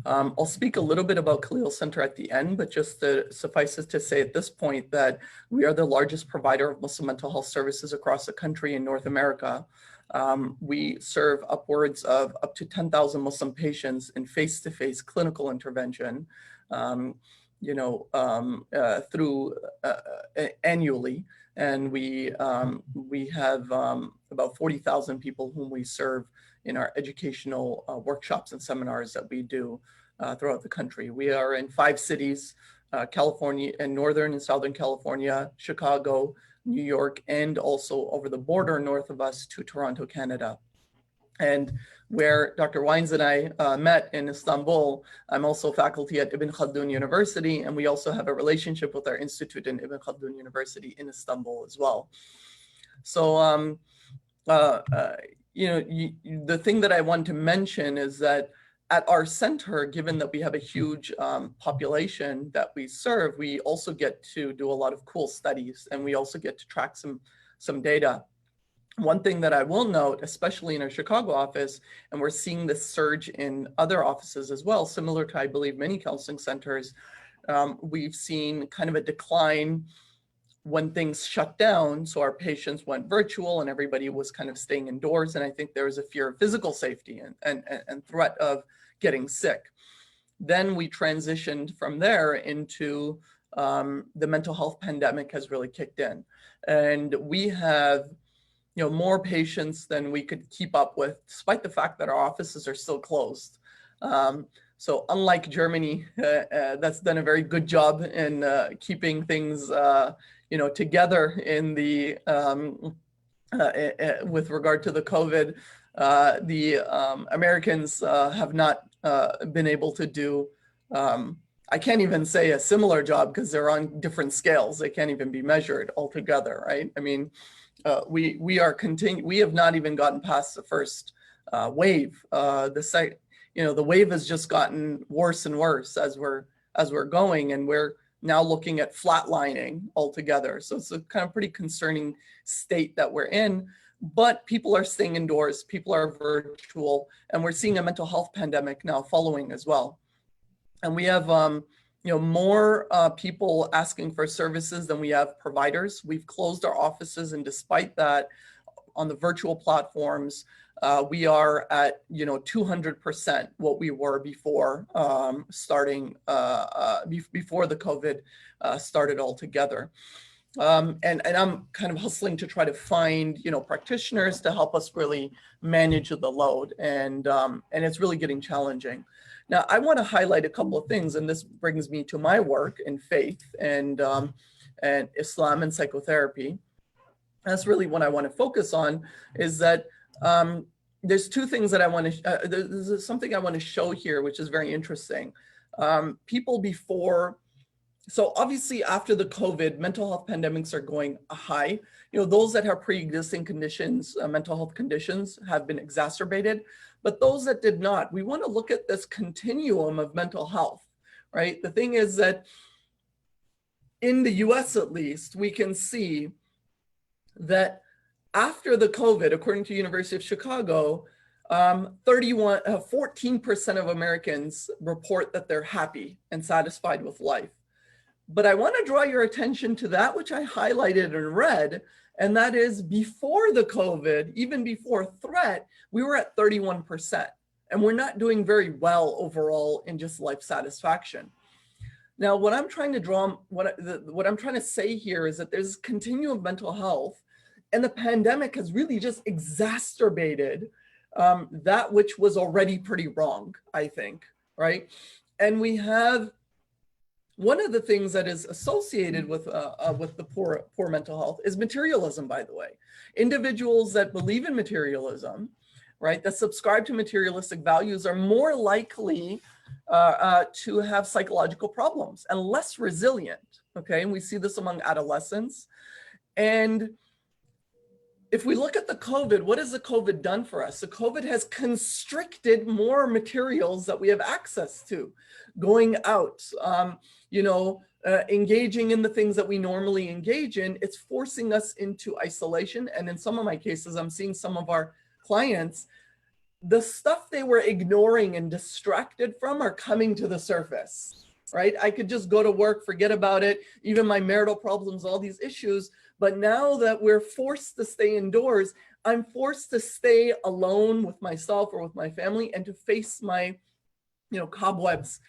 S5: I'll speak a little bit about Khalil Center at the end, but just suffice it to say at this point that we are the largest provider of Muslim mental health services across the country in North America. We serve upwards of up to 10,000 Muslim patients in face-to-face clinical intervention, through annually. And we have about 40,000 people whom we serve in our educational workshops and seminars that we do throughout the country. We are in 5 cities, California, and Northern and Southern California, Chicago, New York, and also over the border north of us to Toronto, Canada. And where Dr. Wines and I met in Istanbul, I'm also faculty at Ibn Khaldun University, and we also have a relationship with our institute in Ibn Khaldun University in Istanbul as well. So, the thing that I want to mention is that at our center, given that we have a huge population that we serve, we also get to do a lot of cool studies, and we also get to track some data. One thing that I will note, especially in our Chicago office, and we're seeing this surge in other offices as well, similar to, I believe, many counseling centers, we've seen kind of a decline when things shut down. So our patients went virtual and everybody was kind of staying indoors. And I think there was a fear of physical safety and threat of getting sick. Then we transitioned from there into the mental health pandemic has really kicked in. And we have more patients than we could keep up with, despite the fact that our offices are still closed. So unlike Germany, that's done a very good job in keeping things together in the with regard to the COVID. The Americans have not been able to do, I can't even say a similar job because they're on different scales. They can't even be measured altogether, right? I mean, we have not even gotten past the first wave. The wave has just gotten worse and worse as we're going, and we're now looking at flatlining altogether. So it's a kind of pretty concerning state that we're in, but people are staying indoors, people are virtual, and we're seeing a mental health pandemic now following as well. And we have more people asking for services than we have providers. We've closed our offices, and despite that, on the virtual platforms, we are at 200% what we were before before the COVID started altogether. And I'm kind of hustling to try to find practitioners to help us really manage the load, and it's really getting challenging. Now, I want to highlight a couple of things, and this brings me to my work in faith and Islam and psychotherapy. That's really what I want to focus on, is that there's 2 things that I want to, there's something I want to show here, which is very interesting. People before, so obviously after the COVID, mental health pandemics are going high. Those that have pre-existing conditions, mental health conditions, have been exacerbated. But those that did not, we want to look at this continuum of mental health, right? The thing is that in the US, at least, we can see that after the COVID, according to University of Chicago, 14% of Americans report that they're happy and satisfied with life. But I want to draw your attention to that which I highlighted in red, and that is before the COVID, even before threat, we were at 31%. And we're not doing very well overall in just life satisfaction. Now, what I'm trying to draw, what I'm trying to say here is that there's a continuum of mental health, and the pandemic has really just exacerbated that which was already pretty wrong, I think, right? And we have one of the things that is associated with the poor mental health is materialism, by the way. Individuals that believe in materialism, right, that subscribe to materialistic values are more likely to have psychological problems and less resilient. Okay, and we see this among adolescents. And if we look at the COVID, what has the COVID done for us? The COVID has constricted more materials that we have access to, going out, engaging in the things that we normally engage in. It's forcing us into isolation. And in some of my cases, I'm seeing some of our clients, the stuff they were ignoring and distracted from are coming to the surface, right? I could just go to work, forget about it, even my marital problems, all these issues. But now that we're forced to stay indoors, I'm forced to stay alone with myself or with my family and to face my, cobwebs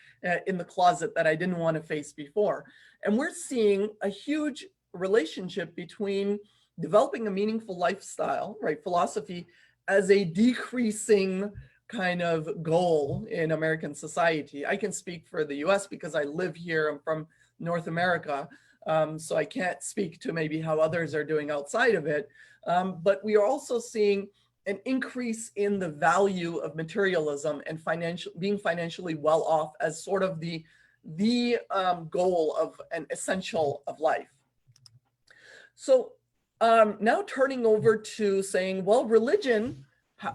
S5: in the closet that I didn't want to face before. And we're seeing a huge relationship between developing a meaningful lifestyle, right? Philosophy as a decreasing kind of goal in American society. I can speak for the US because I live here. I'm from North America. So I can't speak to maybe how others are doing outside of it. But we are also seeing an increase in the value of materialism and being financially well off as sort of the goal of an essential of life. So now turning over to saying, well, religion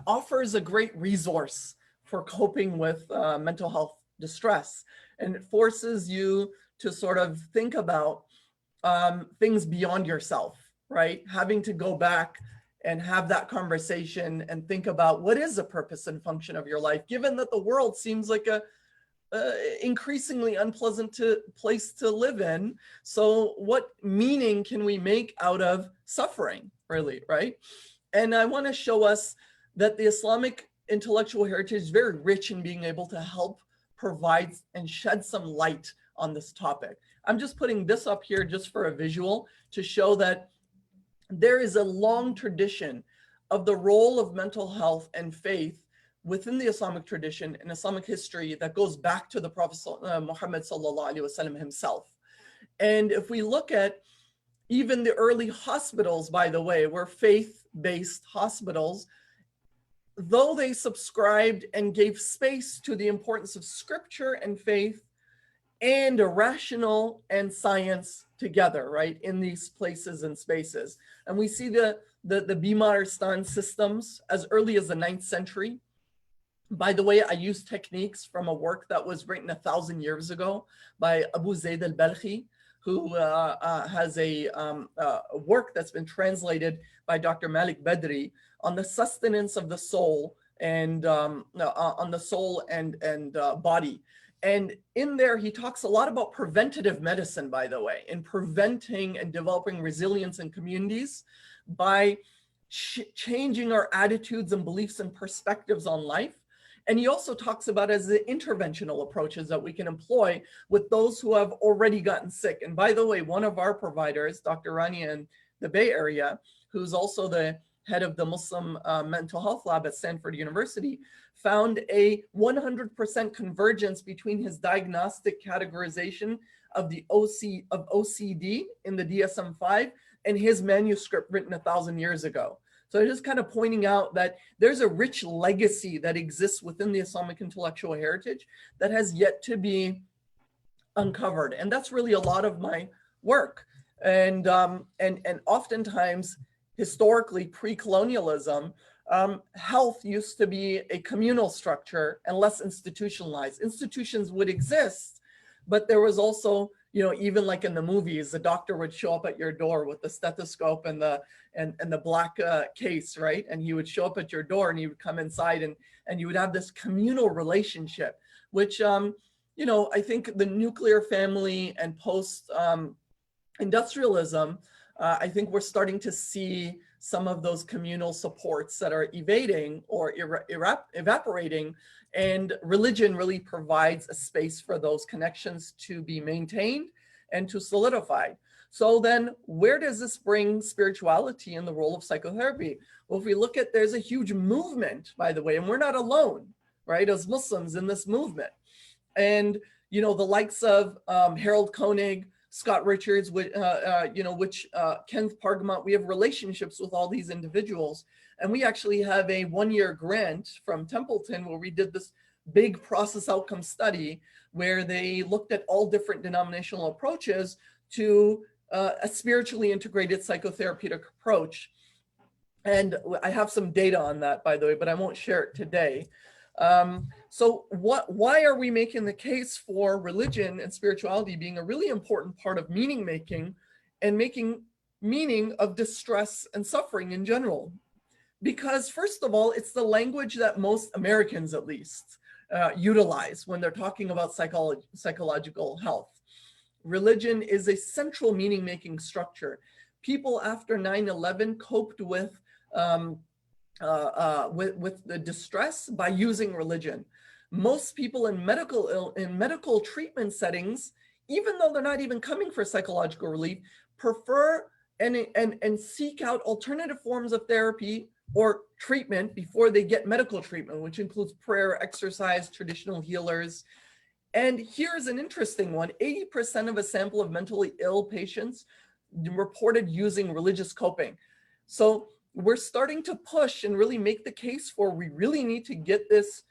S5: offers a great resource for coping with mental health distress, and it forces you to sort of think about things beyond yourself, right? Having to go back and have that conversation and think about what is the purpose and function of your life, given that the world seems like a increasingly unpleasant place to live in. So what meaning can we make out of suffering, really, right? And I want to show us that the Islamic intellectual heritage is very rich in being able to help provide and shed some light on this topic. I'm just putting this up here just for a visual to show that there is a long tradition of the role of mental health and faith within the Islamic tradition and Islamic history that goes back to the Prophet Muhammad sallallahu alaihi wasallam himself. And if we look at even the early hospitals, by the way, were faith-based hospitals, though they subscribed and gave space to the importance of scripture and faith and rational and science together, right, in these places and spaces. And we see the Bimaristan systems as early as the 9th century. By the way, I use techniques from a work that was written 1,000 years ago by Abu Zayd al-Balkhi, who has a work that's been translated by Dr. Malik Badri on the sustenance of the soul and on the soul and body. And in there, he talks a lot about preventative medicine, by the way, in preventing and developing resilience in communities by changing our attitudes and beliefs and perspectives on life. And he also talks about as the interventional approaches that we can employ with those who have already gotten sick. And by the way, one of our providers, Dr. Rani in the Bay Area, who's also the head of the Muslim mental health lab at Stanford University, found a 100% convergence between his diagnostic categorization of the OCD in the DSM-5 and his manuscript written 1,000 years ago. So just kind of pointing out that there's a rich legacy that exists within the Islamic intellectual heritage that has yet to be uncovered. And that's really a lot of my work. And oftentimes, historically, pre-colonialism, health used to be a communal structure and less institutionalized. Institutions would exist, but there was also, even like in the movies, the doctor would show up at your door with the stethoscope and the black case, right? And he would show up at your door and he would come inside and you would have this communal relationship, which, I think the nuclear family and post industrialism, I think we're starting to see some of those communal supports that are evading or evaporating, and religion really provides a space for those connections to be maintained and to solidify. So then where does this bring spirituality and the role of psychotherapy? Well, if we look at, there's a huge movement, by the way, and we're not alone, right, as Muslims in this movement. And, the likes of Harold Koenig, Scott Richards, Kenneth Pargamont, we have relationships with all these individuals. And we actually have a one-year grant from Templeton where we did this big process outcome study where they looked at all different denominational approaches to a spiritually integrated psychotherapeutic approach. And I have some data on that, by the way, but I won't share it today. So why are we making the case for religion and spirituality being a really important part of meaning making and making meaning of distress and suffering in general? Because first of all, it's the language that most Americans at least utilize when they're talking about psychological health. Religion is a central meaning making structure. People after 9/11 coped with the distress by using religion. Most people in medical treatment settings, even though they're not even coming for psychological relief, prefer and seek out alternative forms of therapy or treatment before they get medical treatment, which includes prayer, exercise, traditional healers. And here's an interesting one. 80% of a sample of mentally ill patients reported using religious coping. So we're starting to push and really make the case for we really need to get this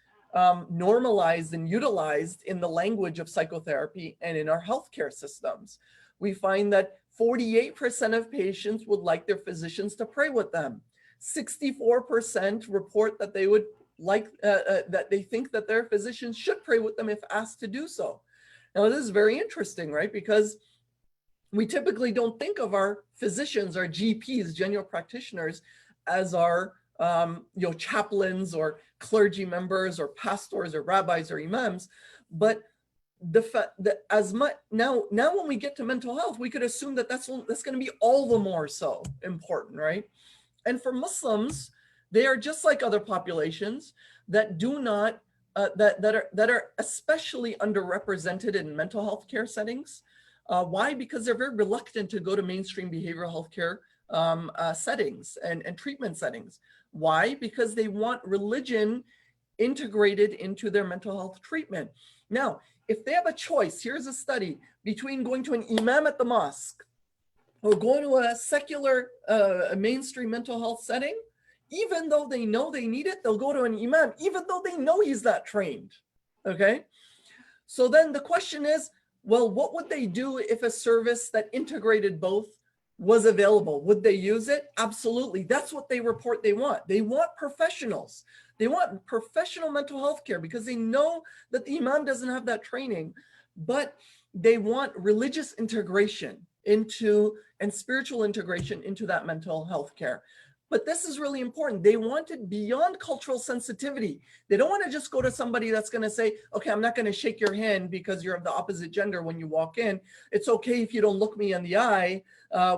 S5: normalized and utilized in the language of psychotherapy and in our healthcare systems. We find that 48% of patients would like their physicians to pray with them. 64% report that they would like, that they think that their physicians should pray with them if asked to do so. Now, this is very interesting, right? Because we typically don't think of our physicians, our GPs, general practitioners, as our chaplains or clergy members or pastors or rabbis or imams. But the fact that as much now when we get to mental health, we could assume that that's going to be all the more so important, right? And for Muslims, they are just like other populations that do not that are especially underrepresented in mental health care settings. Why? Because they're very reluctant to go to mainstream behavioral health care settings and treatment settings. Why? Because they want religion integrated into their mental health treatment. Now, if they have a choice, here's a study between going to an imam at the mosque or going to a secular mainstream mental health setting, even though they know they need it, they'll go to an imam, even though they know he's not trained, okay? So then the question is, well, what would they do if a service that integrated both was available? Would they use it? Absolutely. That's what they report they want. They want professionals. They want professional mental health care because they know that the imam doesn't have that training, but they want religious integration into and spiritual integration into that mental health care. But this is really important. They want it beyond cultural sensitivity. They don't want to just go to somebody that's going to say, okay, I'm not going to shake your hand because you're of the opposite gender when you walk in. It's okay if you don't look me in the eye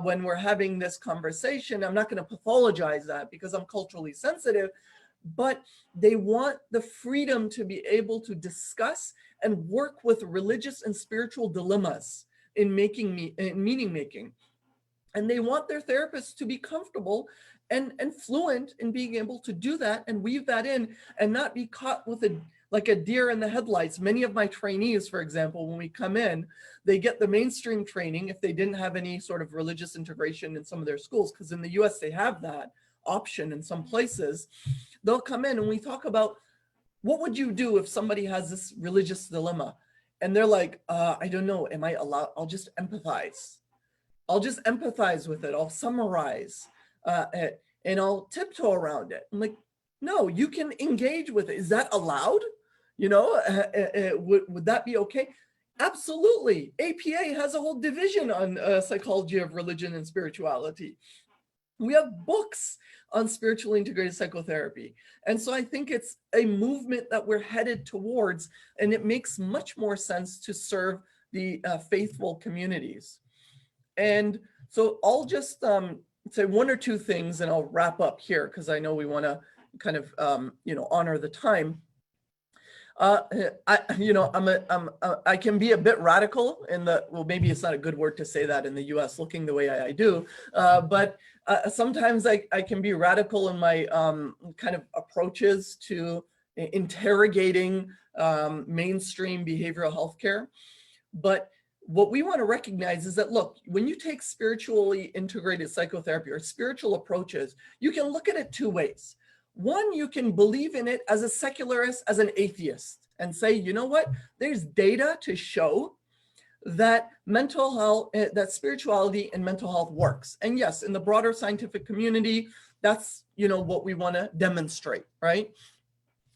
S5: when we're having this conversation. I'm not going to pathologize that because I'm culturally sensitive. But they want the freedom to be able to discuss and work with religious and spiritual dilemmas in meaning making. And they want their therapists to be comfortable and fluent in being able to do that and weave that in and not be caught with like a deer in the headlights. Many of my trainees, for example, when we come in, they get the mainstream training if they didn't have any sort of religious integration in some of their schools, because in the US they have that option in some places. They'll come in and we talk about what would you do if somebody has this religious dilemma? And they're like, I don't know, am I allowed? I'll just empathize. I'll just empathize with it. I'll summarize it and I'll tiptoe around it. I'm like, no, you can engage with it. Is that allowed? You know, would that be okay? Absolutely. APA has a whole division on psychology of religion and spirituality. We have books on spiritually integrated psychotherapy. And so I think it's a movement that we're headed towards, and it makes much more sense to serve the faithful communities. And so I'll just say one or two things and I'll wrap up here because I know we want to kind of, honor the time. I can be a bit radical in the, well, maybe it's not a good word to say that in the US looking the way I do, but sometimes I can be radical in my kind of approaches to interrogating mainstream behavioral health care. But what we want to recognize is that, look, when you take spiritually integrated psychotherapy or spiritual approaches, you can look at it two ways. One, you can believe in it as a secularist, as an atheist. and say, you know what, there's data to show that mental health, that spirituality and mental health works. And yes, in the broader scientific community, that's, you know, what we want to demonstrate, right?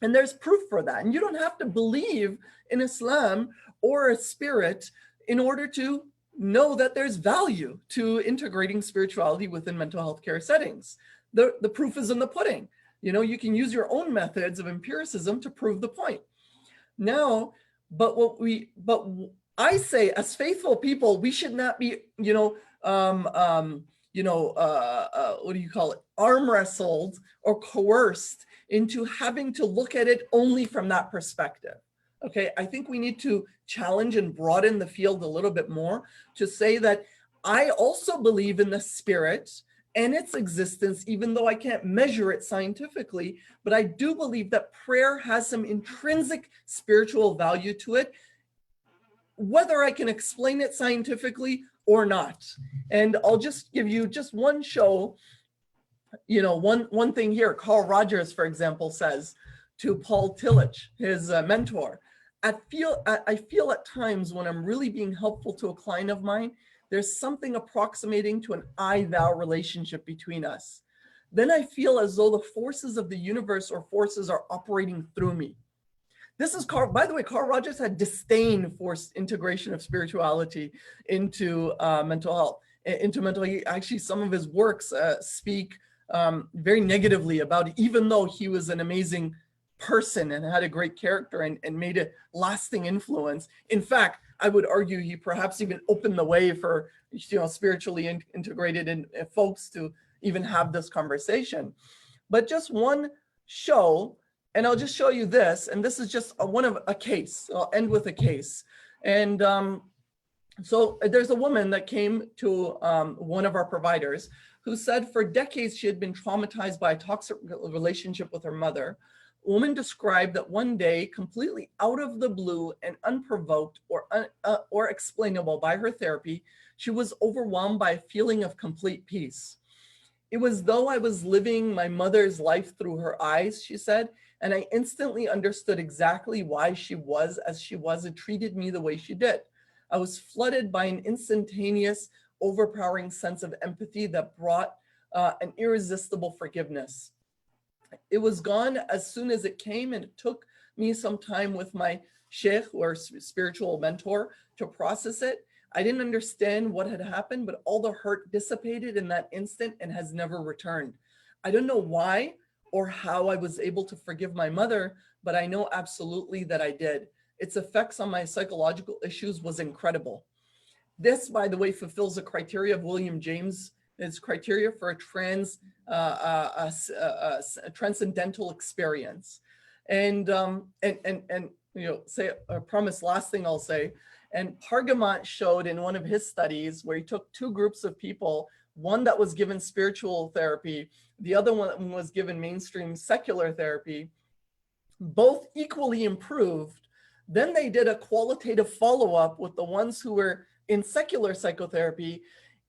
S5: And there's proof for that. And you don't have to believe in Islam or a spirit in order to know that there's value to integrating spirituality within mental health care settings. The proof is in the pudding. You know, you can use your own methods of empiricism to prove the point. Now, but I say, as faithful people, we should not be, what do you call it, arm wrestled or coerced into having to look at it only from that perspective. Okay, I think we need to challenge and broaden the field a little bit more to say that I also believe in the spirit and its existence, even though I can't measure it scientifically, but I do believe that prayer has some intrinsic spiritual value to it, whether I can explain it scientifically or not. And I'll just give you just one show, you know, one thing here. Carl Rogers, for example, says to Paul Tillich, his mentor, I feel at times when I'm really being helpful to a client of mine, there's something approximating to an I-thou relationship between us. Then I feel as though the forces of the universe or forces are operating through me. This is Carl, by the way, Carl Rogers had disdain for integration of spirituality into mental health. Actually, some of his works speak very negatively about it, even though he was an amazing person and had a great character and made a lasting influence. In fact, I would argue he perhaps even opened the way for, you know, spiritually integrated folks to even have this conversation. But just one show, and I'll just show you this, and this is just one of a case. I'll end with a case. And so there's a woman that came to one of our providers who said for decades she had been traumatized by a toxic relationship with her mother. A woman described that one day, completely out of the blue and unprovoked or explainable by her therapy, she was overwhelmed by a feeling of complete peace. It was though I was living my mother's life through her eyes, she said, and I instantly understood exactly why she was as she was and treated me the way she did. I was flooded by an instantaneous, overpowering sense of empathy that brought an irresistible forgiveness. It was gone as soon as it came, and it took me some time with my sheikh or spiritual mentor to process it. I didn't understand what had happened, but all the hurt dissipated in that instant and has never returned. I don't know why or how I was able to forgive my mother, but I know absolutely that I did. Its effects on my psychological issues was incredible. This, by the way, fulfills the criteria of William James. It's criteria for a transcendental experience. And you know, say, I promise, last thing I'll say, and Pargamont showed in one of his studies where he took two groups of people, one that was given spiritual therapy, the other one was given mainstream secular therapy, both equally improved. Then they did a qualitative follow-up with the ones who were in secular psychotherapy,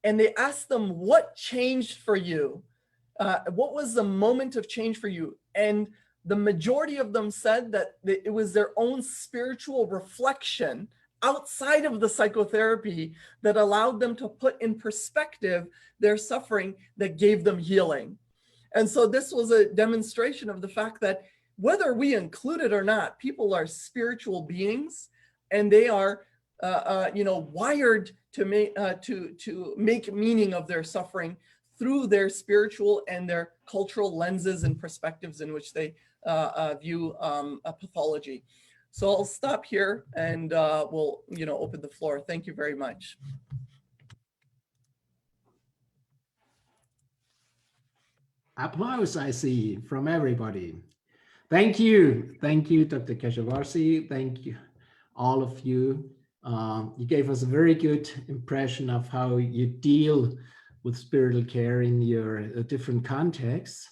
S5: and they asked them, what changed for you? What was the moment of change for you? And the majority of them said that it was their own spiritual reflection outside of the psychotherapy that allowed them to put in perspective their suffering that gave them healing. And so this was a demonstration of the fact that whether we include it or not, people are spiritual beings, and they are wired to make meaning of their suffering through their spiritual and their cultural lenses and perspectives in which they view a pathology. So I'll stop here and we'll open the floor. Thank you very much.
S1: Applause, I see, from everybody. Thank you, Dr. Keshavarzi. Thank you, all of you. You gave us a very good impression of how you deal with spiritual care in your different contexts.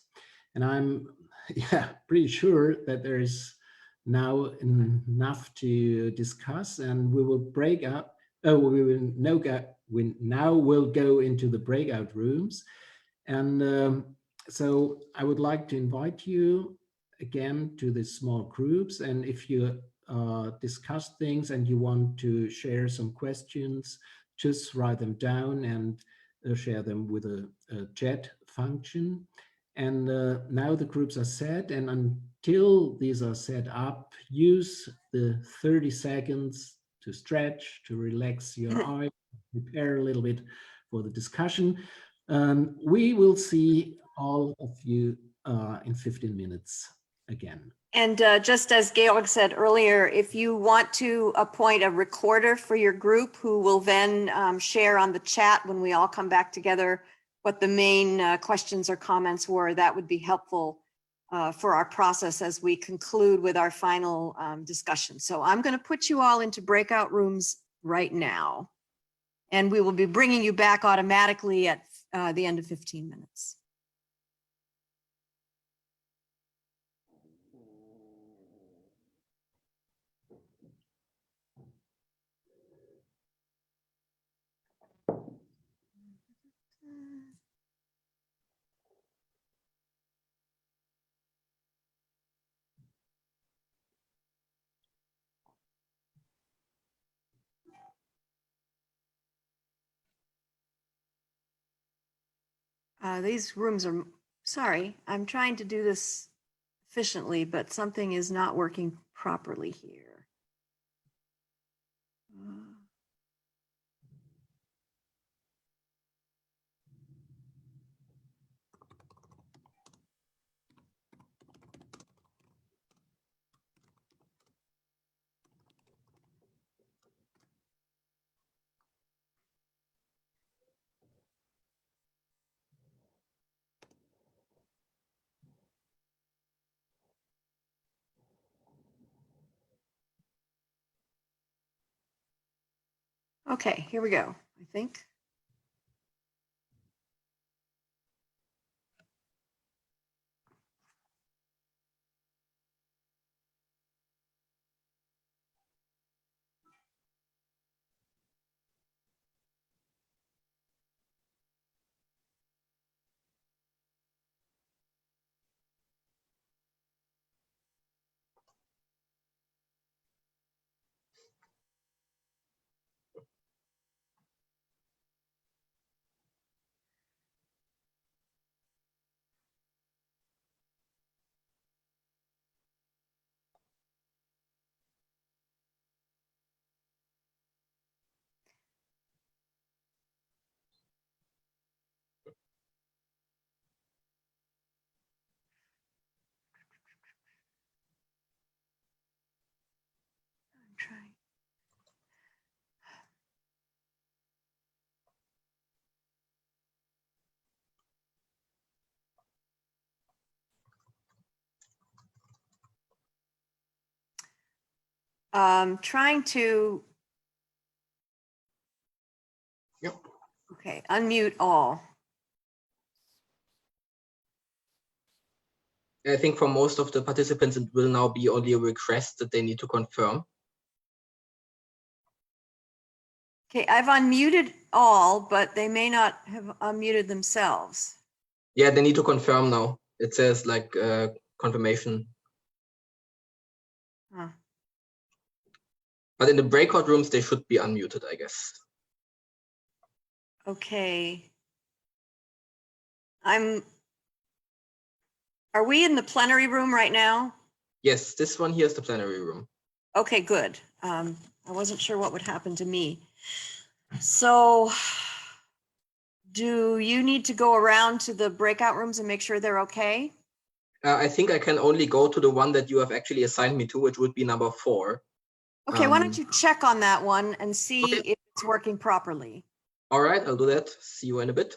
S1: And I'm pretty sure that there is now enough to discuss, and we will break up. We now will go into the breakout rooms. And so I would like to invite you again to the small groups. And if you discuss things and you want to share some questions, just write them down and share them with a chat function. And now the groups are set, and until these are set up, use the 30 seconds to stretch, to relax your eyes, prepare a little bit for the discussion. We will see all of you in 15 minutes again.
S2: And just as Georg said earlier, if you want to appoint a recorder for your group who will then share on the chat when we all come back together what the main questions or comments were, that would be helpful for our process as we conclude with our final discussion. So I'm going to put you all into breakout rooms right now, and we will be bringing you back automatically at the end of 15 minutes. These rooms are, sorry, I'm trying to do this efficiently, but something is not working properly here. Okay, here we go, I think. I'm trying. Trying to.
S6: Yep.
S2: Okay, unmute all.
S6: I think for most of the participants, it will now be only a request that they need to confirm.
S2: Okay, I've unmuted all, but they may not have unmuted themselves.
S6: Yeah, they need to confirm now. It says like confirmation.
S2: Huh.
S6: But in the breakout rooms, they should be unmuted, I guess.
S2: Okay. Are we in the plenary room right now?
S6: Yes, this one here is the plenary room.
S2: Okay, good. I wasn't sure what would happen to me. So do you need to go around to the breakout rooms and make sure they're okay?
S6: I think I can only go to the one that you have actually assigned me to, which would be number 4.
S2: Okay, why don't you check on that one and see
S6: Okay.
S2: if it's working properly?
S6: All right, I'll do that. See you in a bit.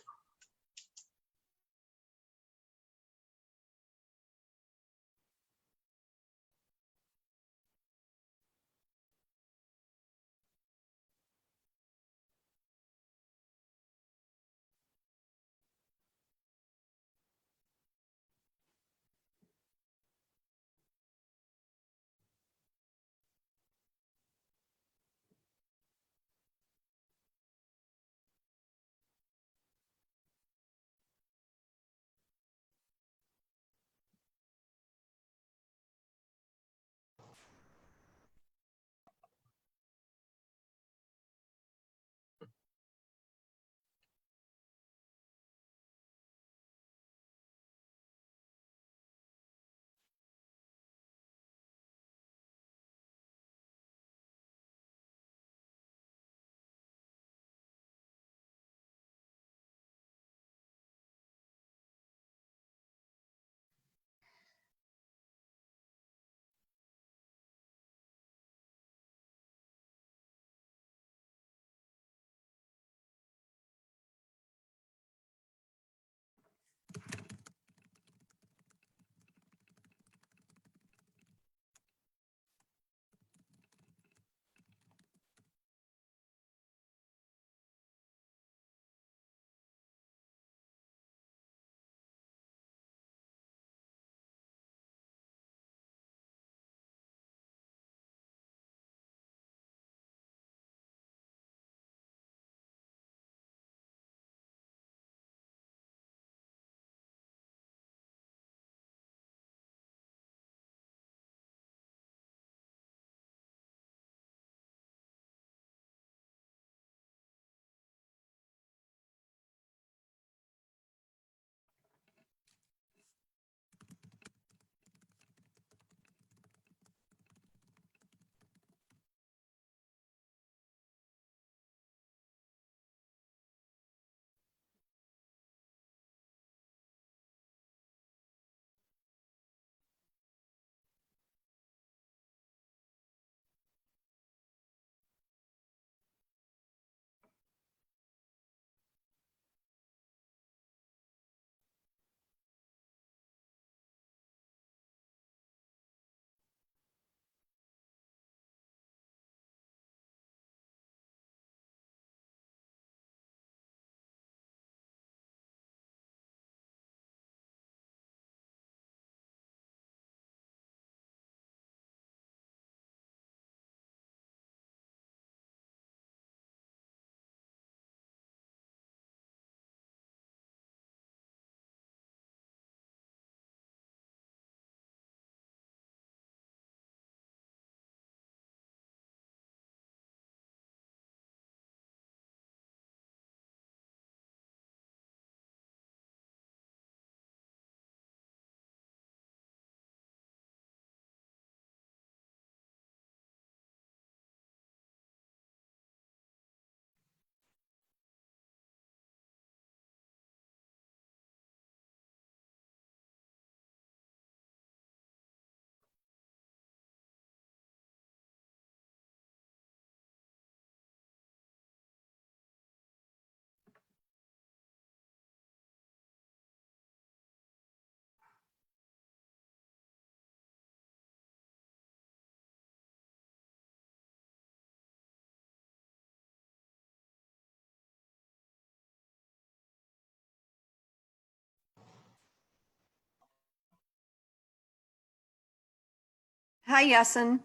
S2: Hi, Yasin.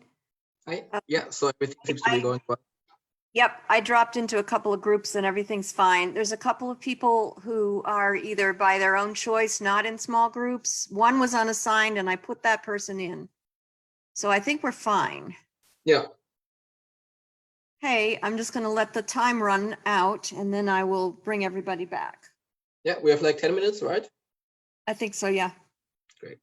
S6: Hi. Yeah, so everything seems to be going well.
S2: Yep, I dropped into a couple of groups and everything's fine. There's a couple of people who are either by their own choice, not in small groups. One was unassigned and I put that person in. So I think we're fine.
S6: Yeah.
S2: Hey, I'm just going to let the time run out and then I will bring everybody back.
S6: Yeah, we have like 10 minutes, right?
S2: I think so, yeah.
S6: Great.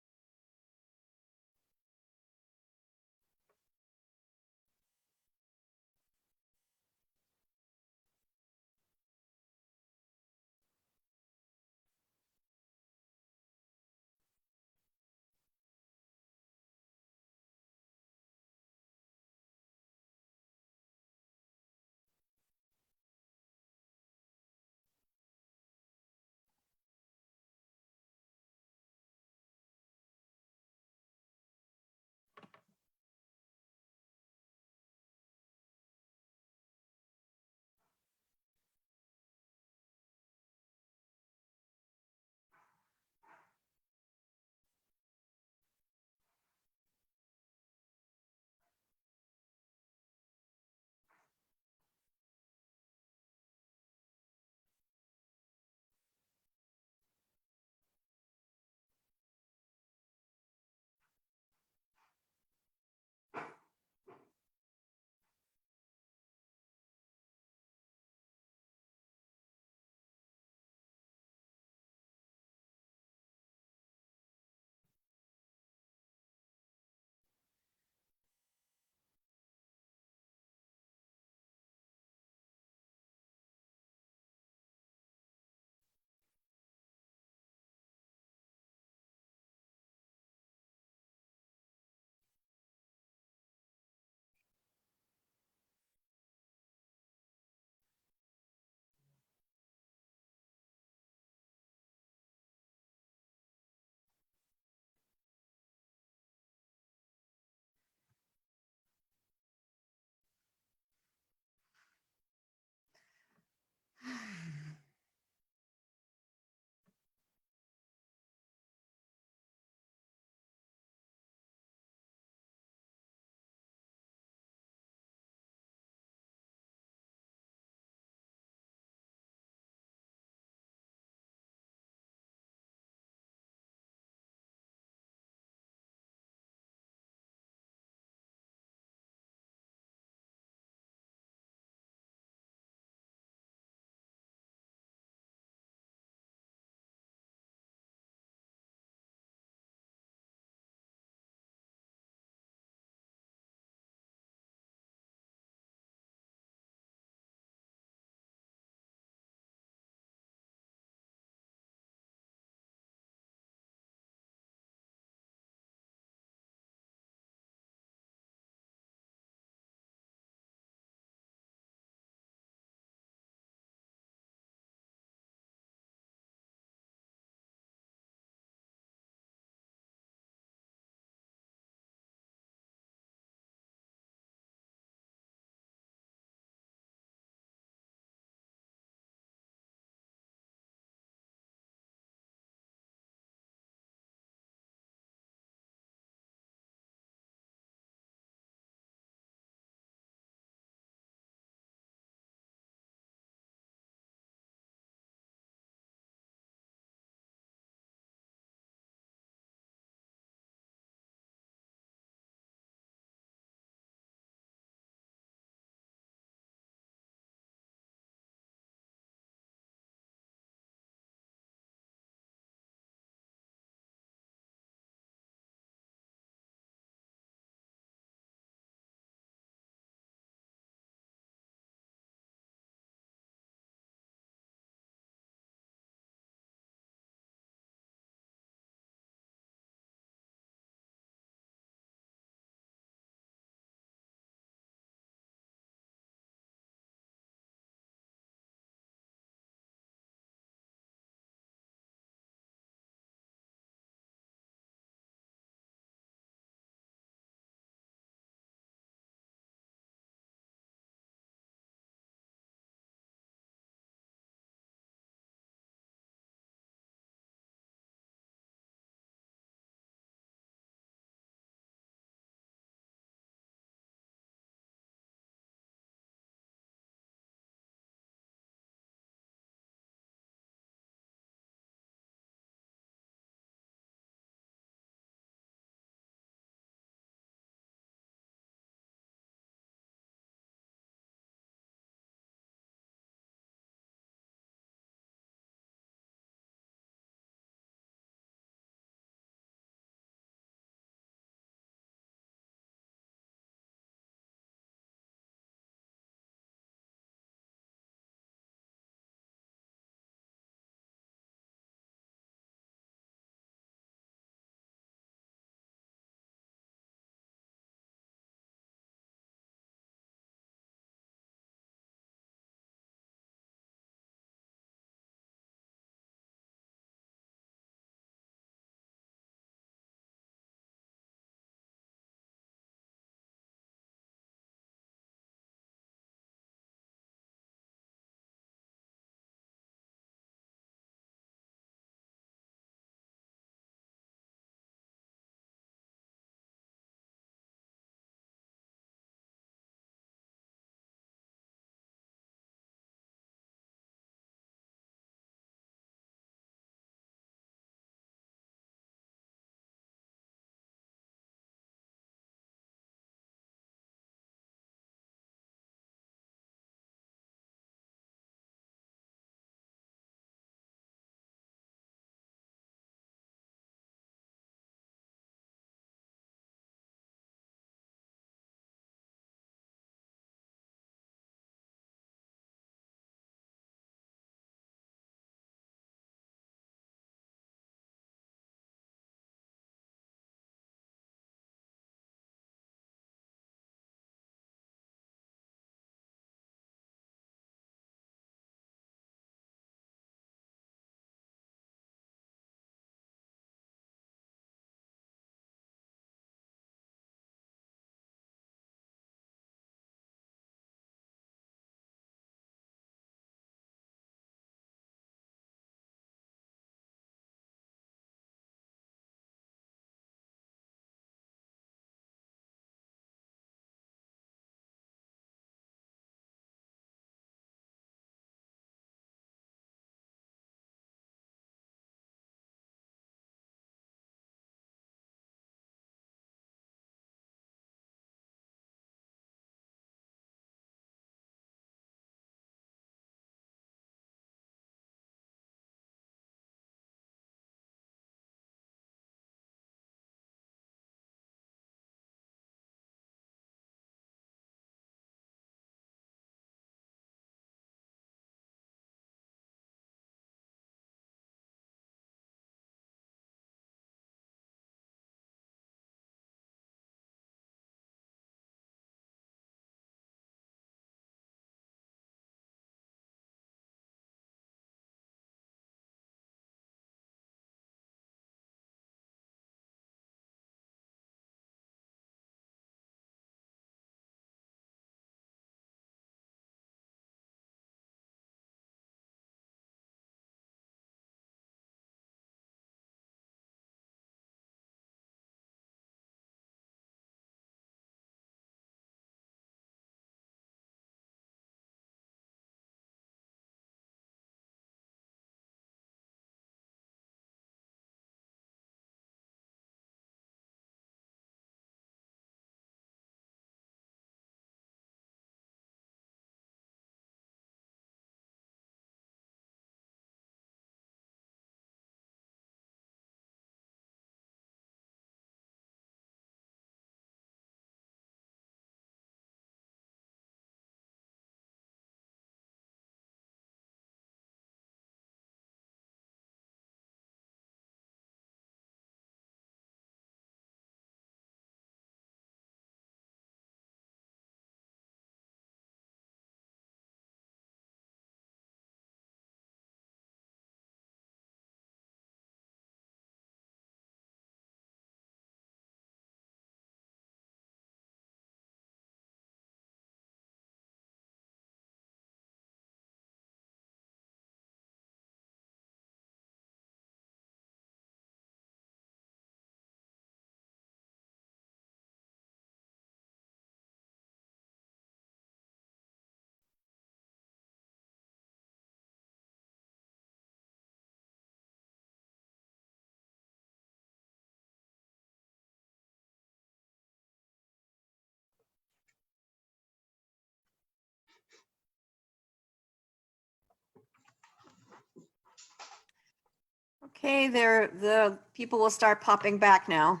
S2: Okay, the people will start popping back now.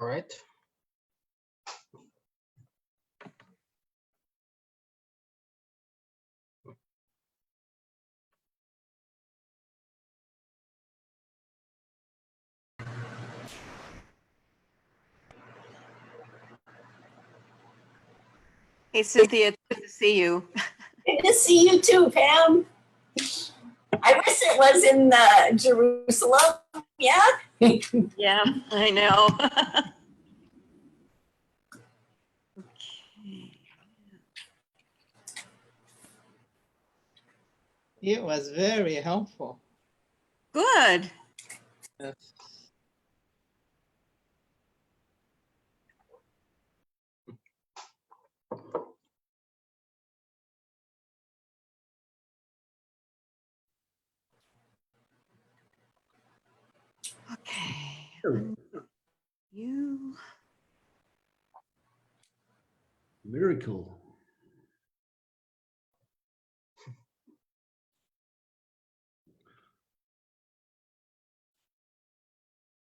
S6: All right.
S2: Hey, Cynthia, it's good to see you.
S7: Good to see you too, Pam. I wish it was in Jerusalem. Yeah.
S2: Yeah, I know. Okay.
S8: It was very helpful.
S2: Good.
S8: Yes.
S2: Okay.
S1: Oh,
S2: You.
S1: miracle.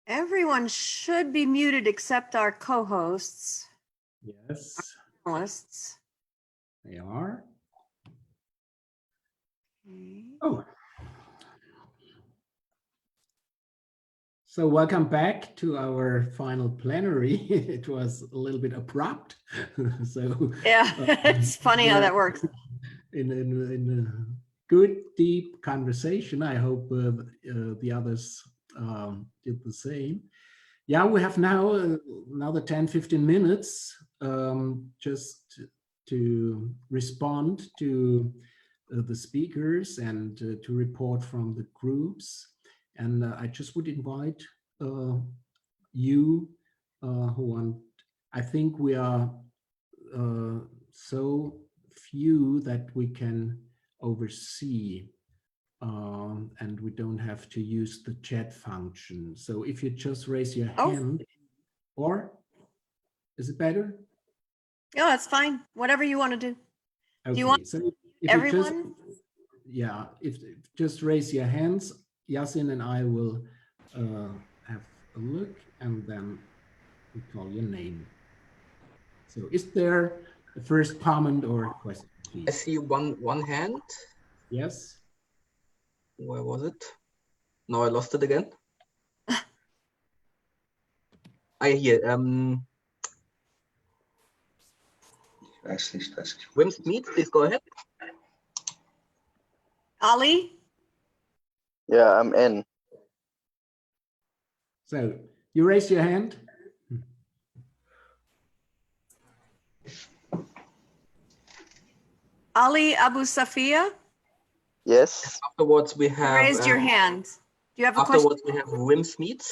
S2: Everyone should be muted except our co-hosts.
S1: Yes,
S2: Panelists.
S1: they are.
S2: Okay.
S1: Oh. So welcome back to our final plenary. It was a little bit abrupt. So
S2: Yeah, it's funny how that works.
S1: In a good, deep conversation. I hope the others did the same. Yeah, we have now another 10, 15 minutes just to respond to the speakers and to report from the groups. And I just would invite you who want, I think we are so few that we can oversee and we don't have to use the chat function. So if you just raise your hand, or is it better?
S2: No, that's fine. Whatever you want to do.
S1: Okay,
S2: you want
S1: so if
S2: everyone?
S1: you just, yeah, if just raise your hands, Yasin and I will have a look and then we call your name. So is there a first comment or question, please?
S6: I see one hand.
S1: Yes.
S6: Where was it? Now I lost it again. I hear. Wim Smith, please go ahead.
S2: Ali?
S9: Yeah, I'm in.
S1: So you raise your hand.
S2: Ali Abu Safia?
S9: Yes.
S6: Afterwards, we
S2: You
S6: have.
S2: raised your hand. Do you have a question?
S6: Afterwards, we have Wim Smith.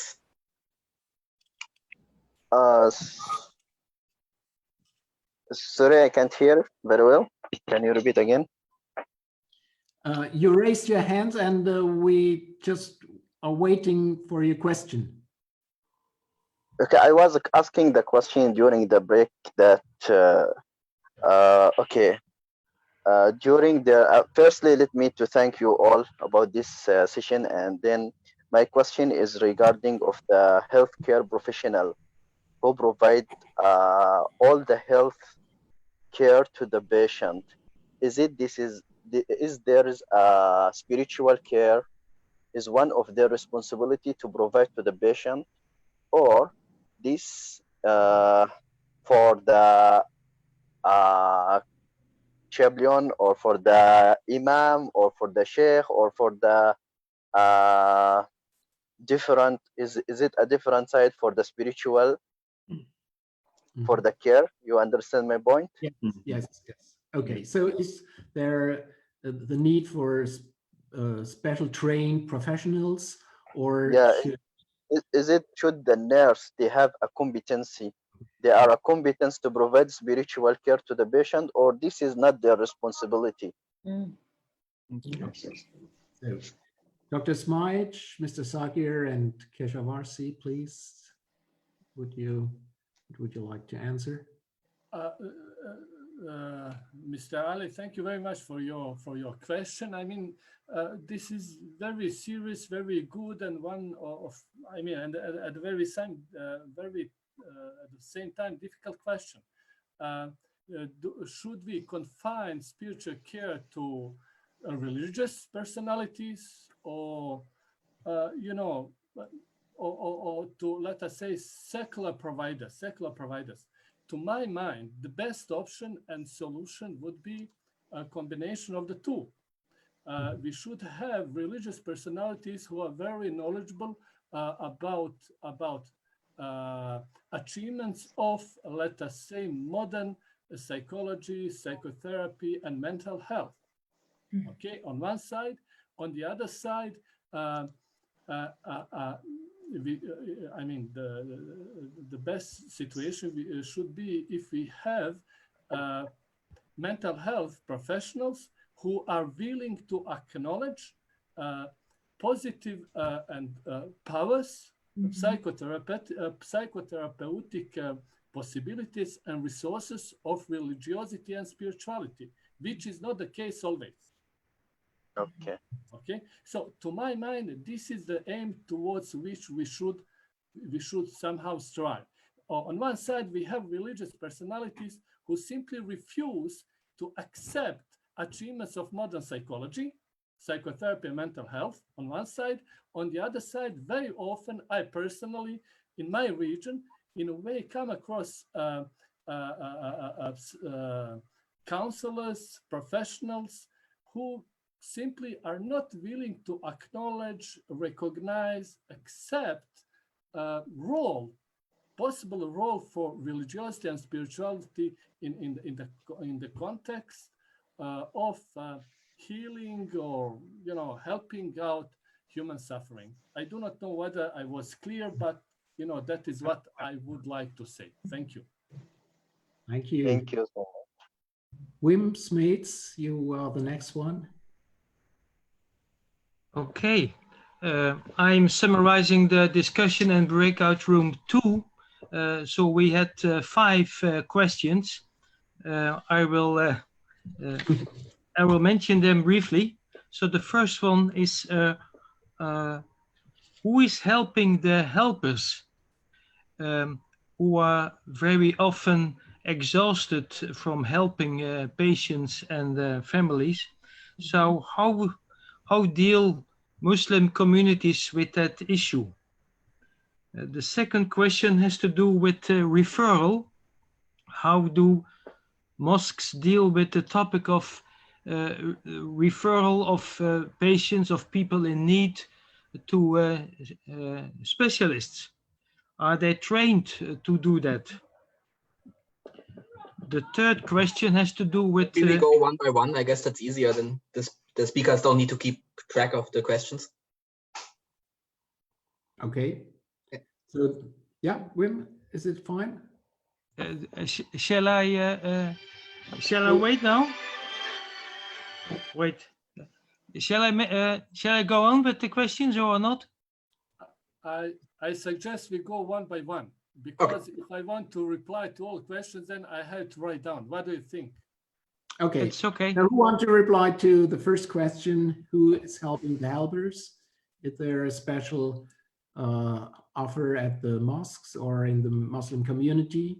S9: Sorry, I can't hear very well. Can you repeat again?
S1: You raised your hands and we just are waiting for your question.
S9: Okay, I was asking the question during the break that, okay, during the, firstly, let me to thank you all about this session. And then my question is regarding of the healthcare professional who provide all the health care to the patient. Is there is a spiritual care is one of their responsibility to provide to the patient, or this for the chaplain or for the imam or for the sheikh or for the different, is it a different side for the spiritual for the care? You understand my point?
S1: Yes, yes, yes. Okay, so is there the need for special trained professionals, or
S9: Yeah, should the nurse, they have a competency, they are a competence to provide spiritual care to the patient, or this is not their responsibility?
S1: So, Dr. Smythe, Mr. Sagir, and Keshavarsi, please, would you like to answer?
S4: Mr. Ali, thank you very much for your question. I mean, this is very serious, very good, and one of I mean, and at the very same at the same time difficult question. Should we confine spiritual care to religious personalities, or you know, or to, let us say, secular providers? To my mind, the best option and solution would be a combination of the two. We should have religious personalities who are very knowledgeable about achievements of, let us say, modern psychology, psychotherapy, and mental health. Okay, on one side. On the other side, I mean, the best situation should be if we have mental health professionals who are willing to acknowledge positive and powers, psychotherapeutic possibilities and resources of religiosity and spirituality, which is not the case always.
S9: Okay.
S4: Okay. So, to my mind, this is the aim towards which we should somehow strive. On one side, we have religious personalities who simply refuse to accept achievements of modern psychology, psychotherapy, and mental health on one side. On the other side, very often, I personally, in my region, in a way, come across counselors, professionals who simply are not willing to acknowledge, recognize, accept possible role for religiosity and spirituality in the context of healing or, you know, helping out human suffering. I do not know whether I was clear, but, you know, that is what I would like to say. Thank you.
S1: Thank you.
S9: Thank you so much.
S1: Wim Smeets, you are the next one.
S10: Okay, I'm summarizing the discussion in breakout room 2. So we had 5 questions. I will mention them briefly. So the first one is, who is helping the helpers who are very often exhausted from helping patients and families? So how deal Muslim communities with that issue? The second question has to do with referral. How do mosques deal with the topic of referral of patients, of people in need, to specialists? Are they trained to do that? The third question has to do with...
S6: We go one by one. I guess that's easier than this. The speakers don't need to keep track of the questions.
S1: Okay. So, yeah, Wim, is it fine?
S10: Shall I wait now? Wait. Shall I go on with the questions or not?
S4: I suggest we go one by one, because if I want to reply to all questions, then I have to write down. What do you think?
S1: Okay.
S10: It's okay.
S1: Now, who want to reply to the first question? Who is helping the helpers? Is there a special offer at the mosques or in the Muslim community?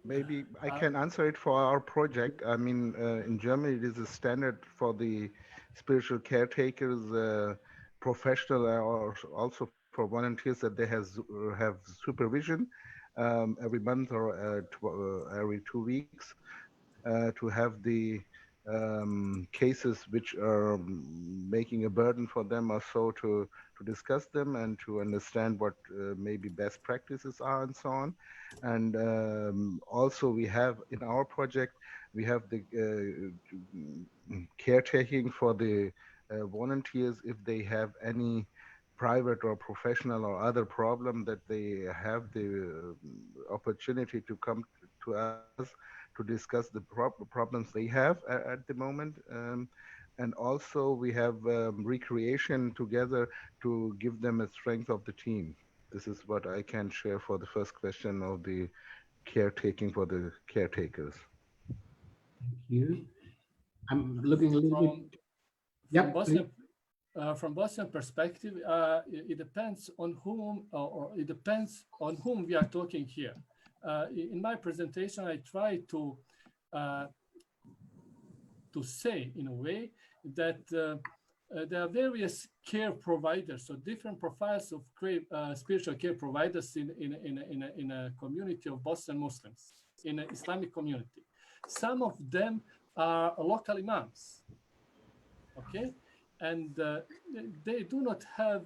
S3: Maybe I can answer it for our project. I mean, in Germany, it is a standard for the spiritual caretakers, professional, or also for volunteers, that they have supervision every month or every 2 weeks to have the cases which are making a burden for them or so, to discuss them and to understand what maybe best practices are and so on. And also we have in our project, we have the caretaking for the volunteers if they have any private or professional or other problem, that they have the opportunity to come to us to discuss the problems they have at the moment. And also we have recreation together to give them a strength of the team. this is what I can share for the first question of the caretaking for the caretakers.
S1: Thank you. I'm looking a little bit.
S4: From Bosnian perspective, it depends on whom, or it depends on whom we are talking here. In my presentation, I try to say in a way that there are various care providers, so different profiles of spiritual care providers in a community of Bosnian Muslims, in an Islamic community. Some of them are local imams, okay, and they do not have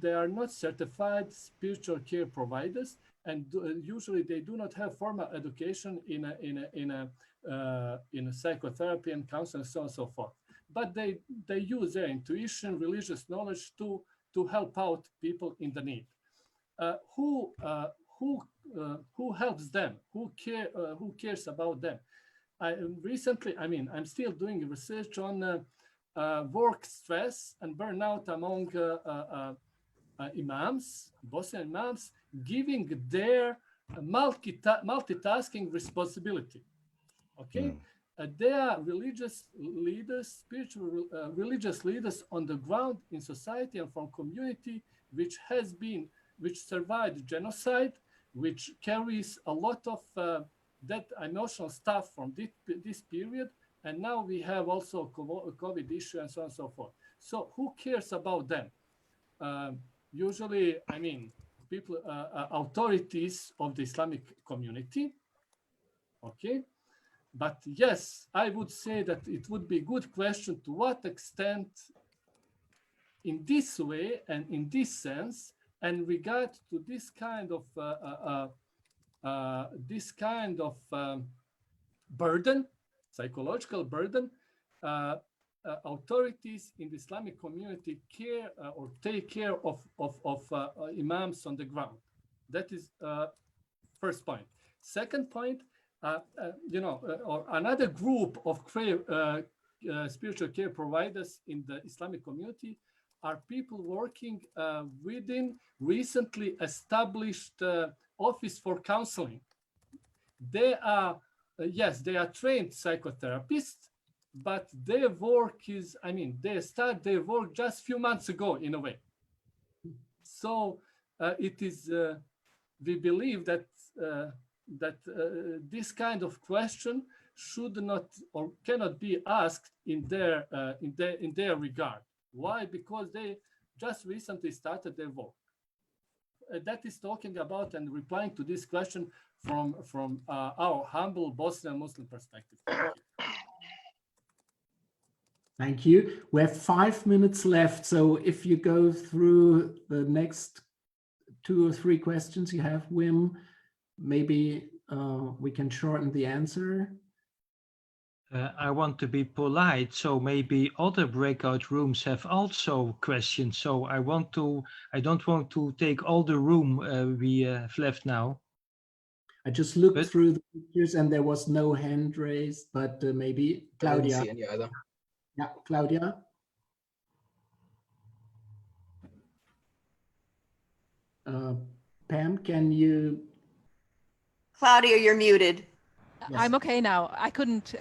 S4: they are not certified spiritual care providers, and usually they do not have formal education in psychotherapy and counseling, so on and so forth. But they use their intuition, religious knowledge to help out people in the need. Who helps them? Who cares about them? I'm still doing research on work stress and burnout among imams, Bosnian imams, giving their multitasking responsibility. Okay, they are religious leaders, spiritual religious leaders on the ground in society and from community which survived genocide, which carries a lot of that emotional stuff from this period, and now we have also COVID issue and so on and so forth. So who cares about them? Usually, people, authorities of the Islamic community. Okay, but yes, I would say that it would be a good question to what extent, in this way and in this sense, and regard to this kind of burden, psychological burden, authorities in the Islamic community care or take care of imams on the ground. That is first point. Second point, or another group of spiritual care providers in the Islamic community are people working within recently established office for counseling. They are, yes, they are trained psychotherapists, but their work is, they start their work just a few months ago in a way. So it is, we believe that this kind of question should not or cannot be asked in their regard. Why? Because they just recently started their work. That is talking about and replying to this question from our humble Bosnian Muslim perspective.
S1: Thank you. We have 5 minutes left. So if you go through the next 2 or 3 questions you have, Wim, maybe we can shorten the answer.
S10: I want to be polite, so maybe other breakout rooms have also questions. So I don't want to take all the room we have left now.
S1: I just looked through the pictures and there was no hand raised, but maybe Claudia.
S6: I didn't see any either.
S1: Yeah, Claudia. Pam, can you?
S2: Claudia, you're muted.
S11: Yes. I'm okay now. I couldn't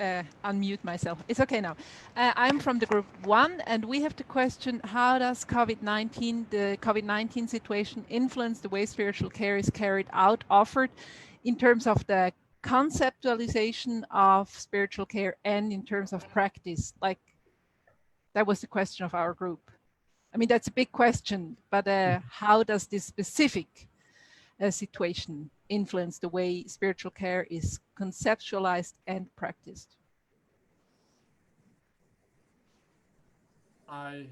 S11: unmute myself. It's okay now. I'm from the group 1, and we have the question: how does the COVID-19 situation influence the way spiritual care is carried out, offered, in terms of the conceptualization of spiritual care and in terms of practice? Like, that was the question of our group. That's a big question, but how does this specific situation influence the way spiritual care is conceptualized and practiced?
S4: I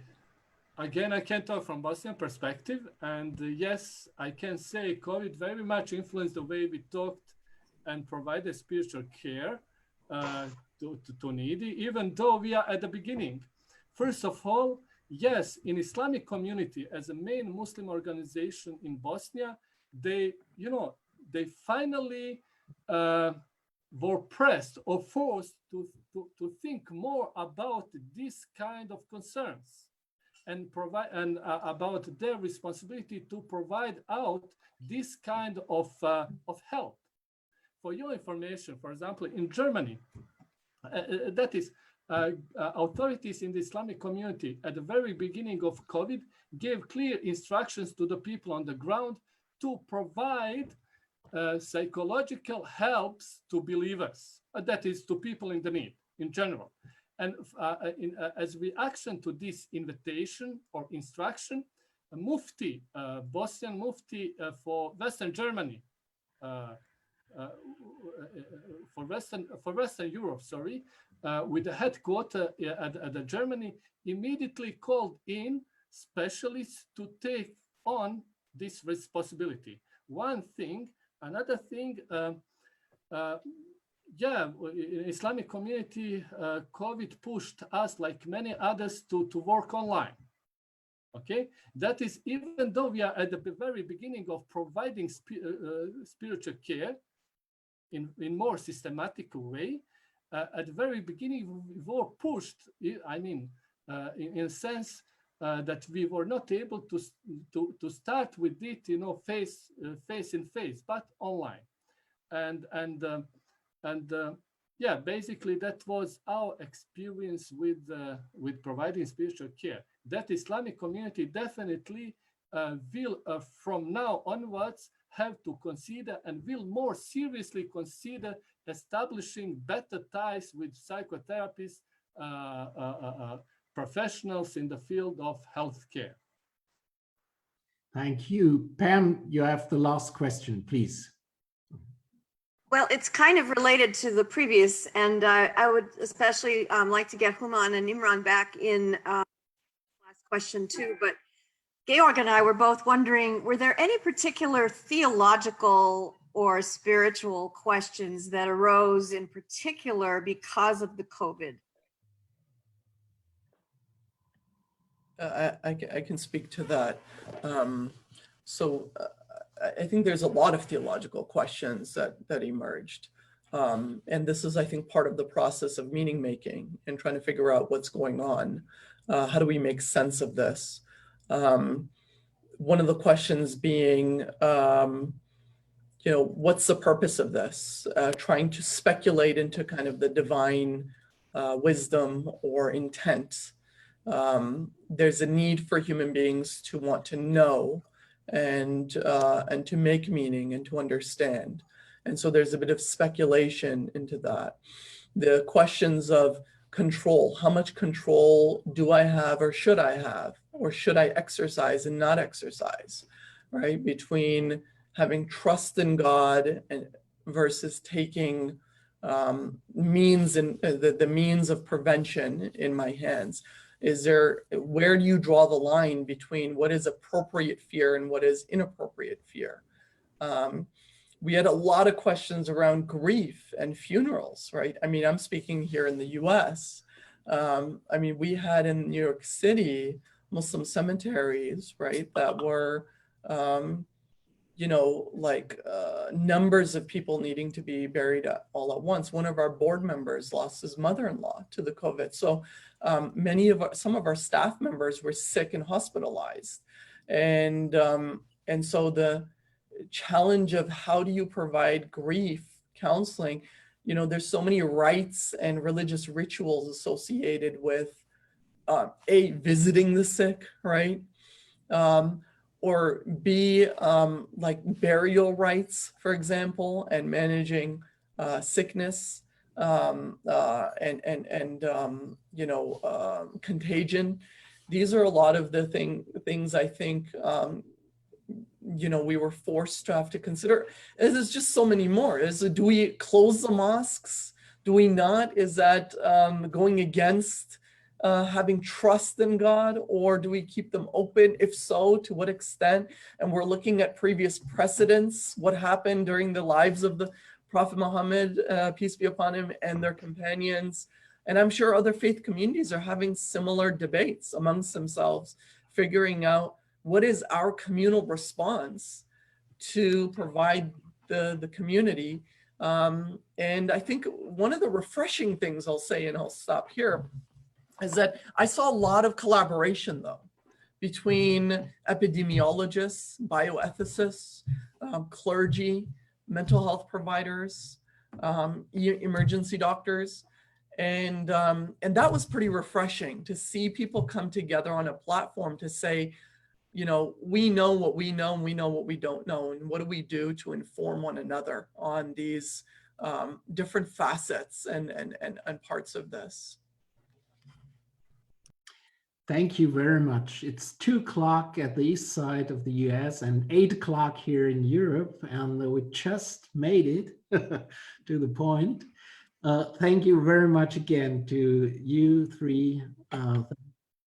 S4: can talk from Bosnian perspective, and yes, I can say COVID very much influenced the way we talked and provided spiritual care to needy, even though we are at the beginning. First of all, yes, in Islamic community, as a main Muslim organization in Bosnia, they finally were pressed or forced to think more about this kind of concerns. and provide about their responsibility to provide out this kind of help. For your information, for example, in Germany, that is, authorities in the Islamic community at the very beginning of COVID gave clear instructions to the people on the ground to provide psychological helps to believers, that is, to people in the need in general. And as reaction to this invitation or instruction, a Mufti, Bosnian Mufti for Western Germany, for Western Europe, sorry, with the headquarters at Germany, immediately called in specialists to take on this responsibility. One thing, another thing, yeah, in Islamic community, COVID pushed us, like many others, to work online. Okay, that is, even though we are at the very beginning of providing spiritual care in more systematic way, at the very beginning we were pushed. I mean, in a sense that we were not able to start with it, you know, face in face, but online, and yeah, basically that was our experience with providing spiritual care. That Islamic community definitely will from now onwards have to consider and will more seriously consider establishing better ties with psychotherapists, professionals in the field of healthcare.
S1: Thank you. Pam, you have the last question, please.
S2: Well, it's kind of related to the previous, and I would especially like to get Human and Imran back in last question too. But Georg and I were both wondering, were there any particular theological or spiritual questions that arose in particular because of the COVID?
S5: I can speak to that. I think there's a lot of theological questions that emerged. And this is, I think, part of the process of meaning making and trying to figure out what's going on. How do we make sense of this? One of the questions being, you know, what's the purpose of this? Trying to speculate into kind of the divine wisdom or intent. There's a need for human beings to want to know and to make meaning and to understand. And so there's a bit of speculation into that. The questions of control, how much control do I have or should I exercise and not exercise, right? Between having trust in God and versus taking means and the means of prevention in my hands. Where do you draw the line between what is appropriate fear and what is inappropriate fear? We had a lot of questions around grief and funerals, right? I mean, I'm speaking here in the US. I mean, we had in New York City, Muslim cemeteries, right? That were, you know, like numbers of people needing to be buried all at once. One of our board members lost his mother-in-law to the COVID. So some of our staff members were sick and hospitalized. And so the challenge of how do you provide grief counseling, you know, there's so many rites and religious rituals associated with visiting the sick, right? Or B, like burial rites, for example, and managing sickness and you know, contagion. These are a lot of the things I think, you know, we were forced to have to consider. There's just so many more. Do we close the mosques? Do we not? Is that going against having trust in God, or do we keep them open? If so, to what extent? And we're looking at previous precedents, what happened during the lives of the Prophet Muhammad, peace be upon him, and their companions. And I'm sure other faith communities are having similar debates amongst themselves, figuring out what is our communal response to provide the community. And I think one of the refreshing things I'll say, and I'll stop here, is that I saw a lot of collaboration though. between epidemiologists, bioethicists, clergy, mental health providers, emergency doctors. And that was pretty refreshing to see people come together on a platform to say, you know what we know and we know what we don't know. And what do we do to inform one another on these different facets and parts of this?
S1: Thank you very much. It's 2 o'clock at the east side of the US and 8 o'clock here in Europe, and we just made it to the point. Thank you very much again to you three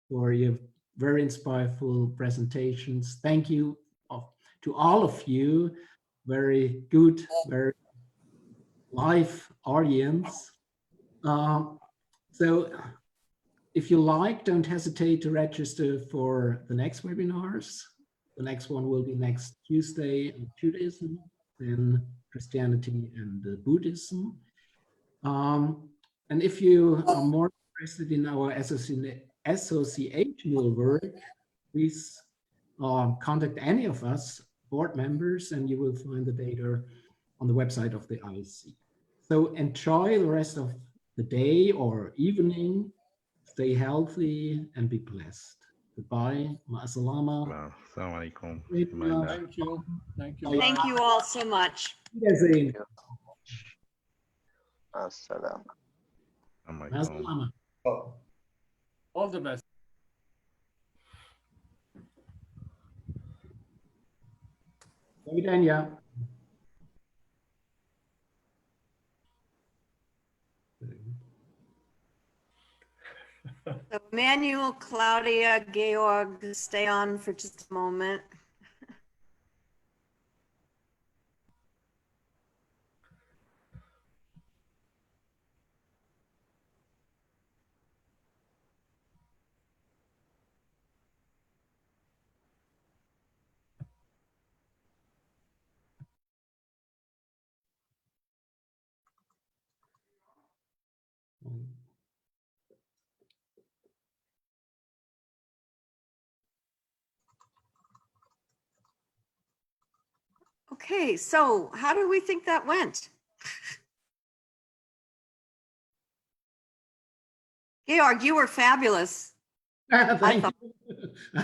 S1: for your very insightful presentations. Thank you to all of you. Very good, very live audience. So if you like, don't hesitate to register for the next webinars. The next one will be next Tuesday on Judaism, then Christianity and Buddhism. And if you are more interested in our associational work, please contact any of us board members and you will find the data on the website of the IASC. So enjoy the rest of the day or evening. Stay healthy and be blessed. Goodbye. Ma'asalama.
S3: Assalamu alaikum.
S4: Thank you. Thank you.
S2: Thank you all so much.
S1: Wiedersehen.
S9: Assalam.
S1: Ma'asalama.
S4: All the best.
S1: Dania.
S2: So Emmanuel, Claudia, Georg, stay on for just a moment. Okay, so how do we think that went? Georg, you were fabulous.
S1: Thank
S2: you.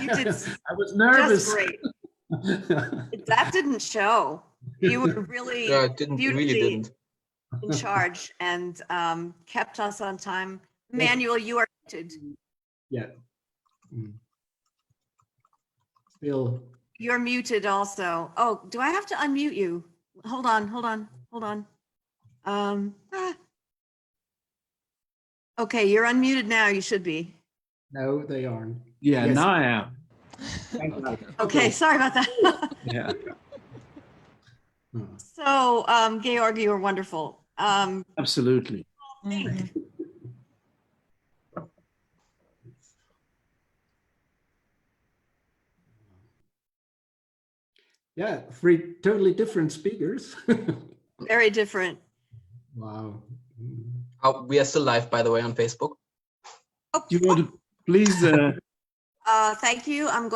S2: You did
S1: I was nervous.
S2: just great. That didn't show. You were really
S6: Yeah, it didn't, really
S2: beautifully
S6: didn't.
S2: in charge and kept us on time. Emmanuel, you are muted.
S1: Yeah. Still.
S2: You're muted also. Oh, do I have to unmute you? Hold on. Okay, you're unmuted now. You should be.
S1: No, they aren't.
S12: Yeah,
S1: Yes.
S12: now I am.
S1: Thank you.
S2: Okay, sorry about that.
S12: Yeah.
S2: So, Georg, you were wonderful.
S12: Absolutely.
S1: Yeah, 3 totally different speakers.
S2: Very different.
S1: Wow.
S6: We are still live, by the way, on Facebook.
S12: Do you want to please?
S2: Thank you. I'm going